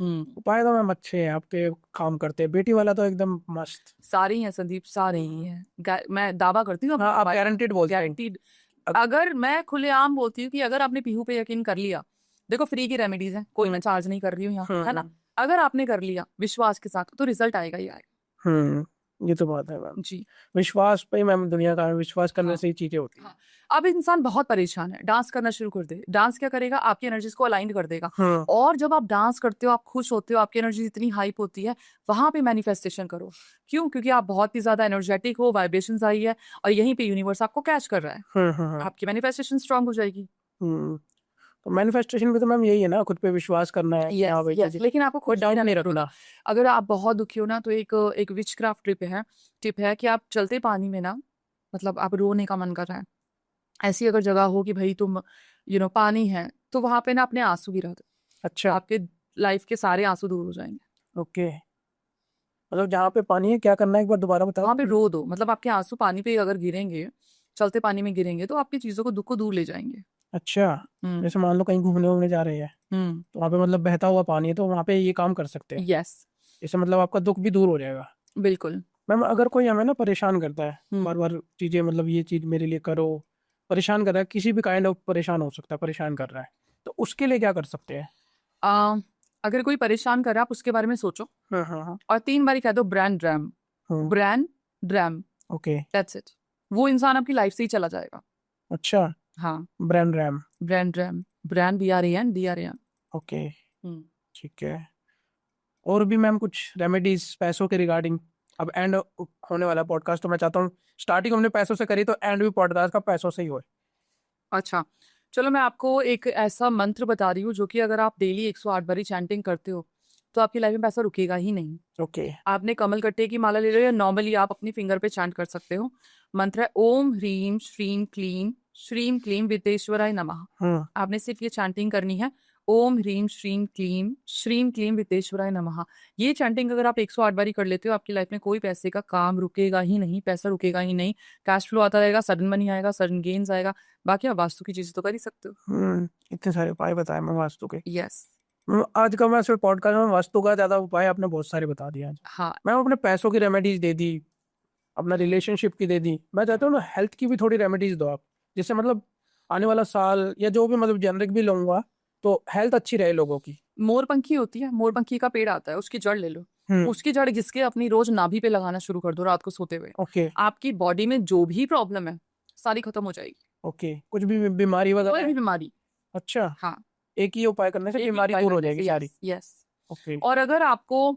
उपाय तो मैम अच्छे हैं आपके, काम करते हैं। बेटी वाला तो एकदम मस्त। सारे ही हैं संदीप, सारे ही हैं। मैं दावा करती हूँ, हाँ, आप गारंटीड बोलते हैं। गारंटीड। अगर मैं खुलेआम बोलती हूँ कि अगर आपने पीहू पे यकीन कर लिया, देखो फ्री की रेमेडीज है, कोई मैं चार्ज नहीं कर रही हूँ यहाँ, है ना। अगर आपने कर लिया विश्वास के साथ तो रिजल्ट आएगा ही आएगा। ये तो बात है मैम जी। विश्वास पे मैम दुनिया का विश्वास करने से ही चीजें होती हैं। अब इंसान बहुत परेशान है, डांस करना शुरू कर दे। डांस क्या करेगा, आपकी एनर्जीज को अलाइन कर देगा। और जब आप डांस करते हो, आप खुश होते हो, आपकी एनर्जी इतनी हाइप होती है, वहां पे मैनिफेस्टेशन करो। क्यों? क्योंकि आप बहुत ही ज्यादा एनर्जेटिक हो, वाइब्रेशंस आई है, और यहीं पे यूनिवर्स आपको कैच कर रहा है। आपकी मैनिफेस्टेशन स्ट्रांग हो जाएगी। तो मैनिफेस्टेशन भी तो मैम यही है ना, खुद पे विश्वास करना है। yes, लेकिन आपको कोई डाउट नहीं रखना। अगर आप बहुत दुखी हो ना, तो एक विचक्राफ्ट टिप है कि आप चलते पानी में ना, मतलब आप रोने का मन कर रहा है, ऐसी अगर जगह हो कि भाई तुम पानी है, तो वहां पे ना अपने आंसू गिरा दो। अच्छा। आपके लाइफ के सारे आंसू दूर हो जाएंगे। ओके। मतलब जहाँ पे पानी है क्या करना है, एक बार दोबारा बताओ। वहां पे रो दो, मतलब आपके आंसू पानी पे अगर गिरेंगे, चलते पानी में गिरेंगे, तो आपकी चीजों को, दुख को दूर ले जाएंगे। अच्छा। जैसे मान लो कहीं घूमने वूमने जा रहे हैं, तो वहाँ पे मतलब बहता हुआ पानी है, तो वहाँ पे ये काम कर सकते हैं। यस। इससे मतलब आपका दुख भी दूर हो जाएगा। बिल्कुल। मैम अगर कोई हमें ना परेशान करता है बार बार चीजें, मतलब ये चीज मेरे लिए करो, परेशान कर रहा है, किसी भी काइंड ऑफ परेशान हो सकता है, परेशान कर रहा है, तो उसके लिए क्या कर सकते हैं? अगर कोई परेशान कर रहा है, आप उसके बारे में सोचो, और 3 बारी कह दो brand dram, brand dram. Okay, that's it. वो इंसान आपकी लाइफ से ही चला जाएगा। अच्छा। हाँ, brand dram, brand dram, brand BRAN DRAM। Okay, ठीक है। और भी मैम कुछ रेमेडीज पैसों के रिगार्डिंग? अब एंड होने वाला पॉडकास्ट, तो मैं चाहता हूँ स्टार्टिंग हमने पैसों से करी, तो एंड भी पॉडकास्ट का पैसों से ही हो। अच्छा, चलो मैं आपको एक ऐसा मंत्र बता रही हूँ, जो कि अगर आप डेली 108 बारी चैंटिंग करते हो तो आपकी लाइफ में पैसा रुकेगा ही नहीं। ओके। आपने कमल कट्टे की माला ले लो, या नॉर्मली आप अपनी फिंगर पे चैंट कर सकते हो। मंत्र है ओम ह्रीम श्रीम क्लीम विदेश्वराय नमः। आपने सिर्फ ये चैंटिंग करनी है, ओम ह्रीम श्रीम क्लीम वित्तेश्वराय नमः। ये चैंटिंग अगर आप 108 बारी कर लेते हो, आपकी लाइफ में कोई पैसे का काम रुकेगा ही नहीं, पैसा रुकेगा ही नहीं, कैश फ्लो आता रहेगा, सडन मनी आएगा, सडन गेन्स आएगा। बाकी आप वास्तु की चीजें तो कर ही सकते हो। इतने सारे उपाय बताए मैं वास्तु के। यस। आज का मैं सिर्फ पॉडकास्ट में वास्तु का ज्यादा उपाय आपने बहुत सारे बता दिया आज। हाँ मैं अपने पैसों की रेमेडीज दे दी, अपना रिलेशनशिप की दे दी, मैं चाहता हूँ ना हेल्थ की भी थोड़ी रेमेडीज दो आप, जिससे मतलब आने वाला साल या जो भी मतलब जेनरिक भी लूंगा तो हेल्थ अच्छी रहे लोगों की। मोरपंखी होती है, मोरपंखी का पेड़ आता है, उसकी जड़ ले लो, उसकी जड़ घिस के अपनी रोज नाभि पे लगाना शुरू कर दो रात को सोते हुए। ओके आपकी बॉडी में जो भी प्रॉब्लम है सारी खत्म हो जाएगी, ओके, कुछ भी बीमारी कोई वगैरह भी है? बीमारी। अच्छा, हाँ, एक ही उपाय करने से एक ही बीमारी उपाय दूर हो करने जाएगी से, सारी। यस। ओके और अगर आपको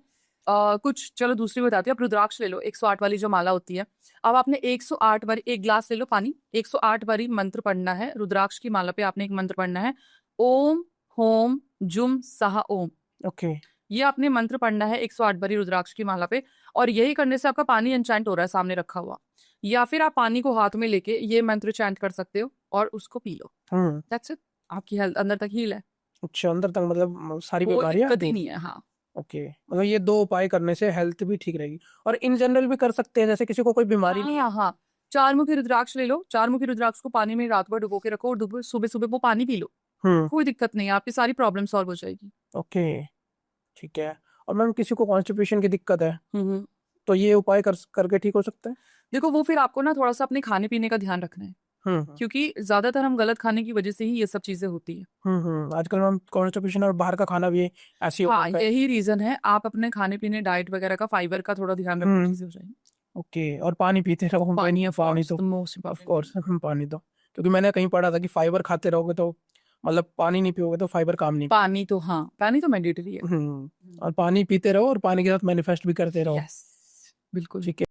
कुछ, चलो दूसरी बताती हूँ, आप रुद्राक्ष ले लो, 108 वाली जो माला होती है। अब आपने 108 बारी, एक ग्लास ले लो पानी, 108 बारी मंत्र पढ़ना है रुद्राक्ष की माला पे। आपने एक मंत्र पढ़ना है, ओम होम जुम सहा ओम। ओके ये आपने मंत्र पढ़ना है 108 बारी रुद्राक्ष की माला पे। और यही करने से आपका पानी एनचैंट हो रहा है सामने रखा हुआ, या फिर आप पानी को हाथ में लेके ये मंत्र चैंट कर सकते हो और उसको पी लो। दैट्स इट, आपकी हेल्थ अंदर तक हील है, अच्छा, अंदर तक मतलब सारी कोई बीमारियां दिक्कत ही दूर। नहीं है। हाँ ओके, मतलब ये दो उपाय करने से हेल्थ भी ठीक रहेगी, और इन जनरल भी कर सकते हैं, जैसे किसी को कोई बीमारी नहीं है। हाँ हाँ, 4 मुखी रुद्राक्ष ले लो, 4 मुखी रुद्राक्ष को पानी में रात भर डुबो के रखो और सुबह सुबह वो पानी पी लो, कोई दिक्कत नहीं है, आपकी सारी प्रॉब्लम सॉल्व हो जाएगी। ओके ठीक है। और मैम किसी को कॉन्स्टिपेशन की दिक्कत है हम्म। तो ये उपाय करके ठीक हो सकता है? देखो वो फिर आपको ना थोड़ा सा अपने खाने पीने का ध्यान रखना है, क्योंकि ज्यादातर हम गलत खाने की वजह से ही ये सब चीजें होती है। आजकल मैम कॉन्स्टिपेशन और बाहर का खाना भी ऐसी हो हाँ रखा है। यही रीजन है, आप अपने खाने पीने डाइट वगैरह का, फाइबर का थोड़ा ध्यान रखो, चीजें हो जाएंगी। ओके, और पानी पीते रहो। पानी ऑफ पानी कोर्स तो the most of important course पानी तो, क्योंकि मैंने कहीं पढ़ा था कि फाइबर खाते रहोगे तो मतलब पानी नहीं पियोगे तो फाइबर काम नहीं। पानी तो, हाँ पानी तो मैंडेटरी है। और पानी पीते रहो और पानी के साथ मैनिफेस्ट भी करते रहो। यस बिल्कुल। ठीक है।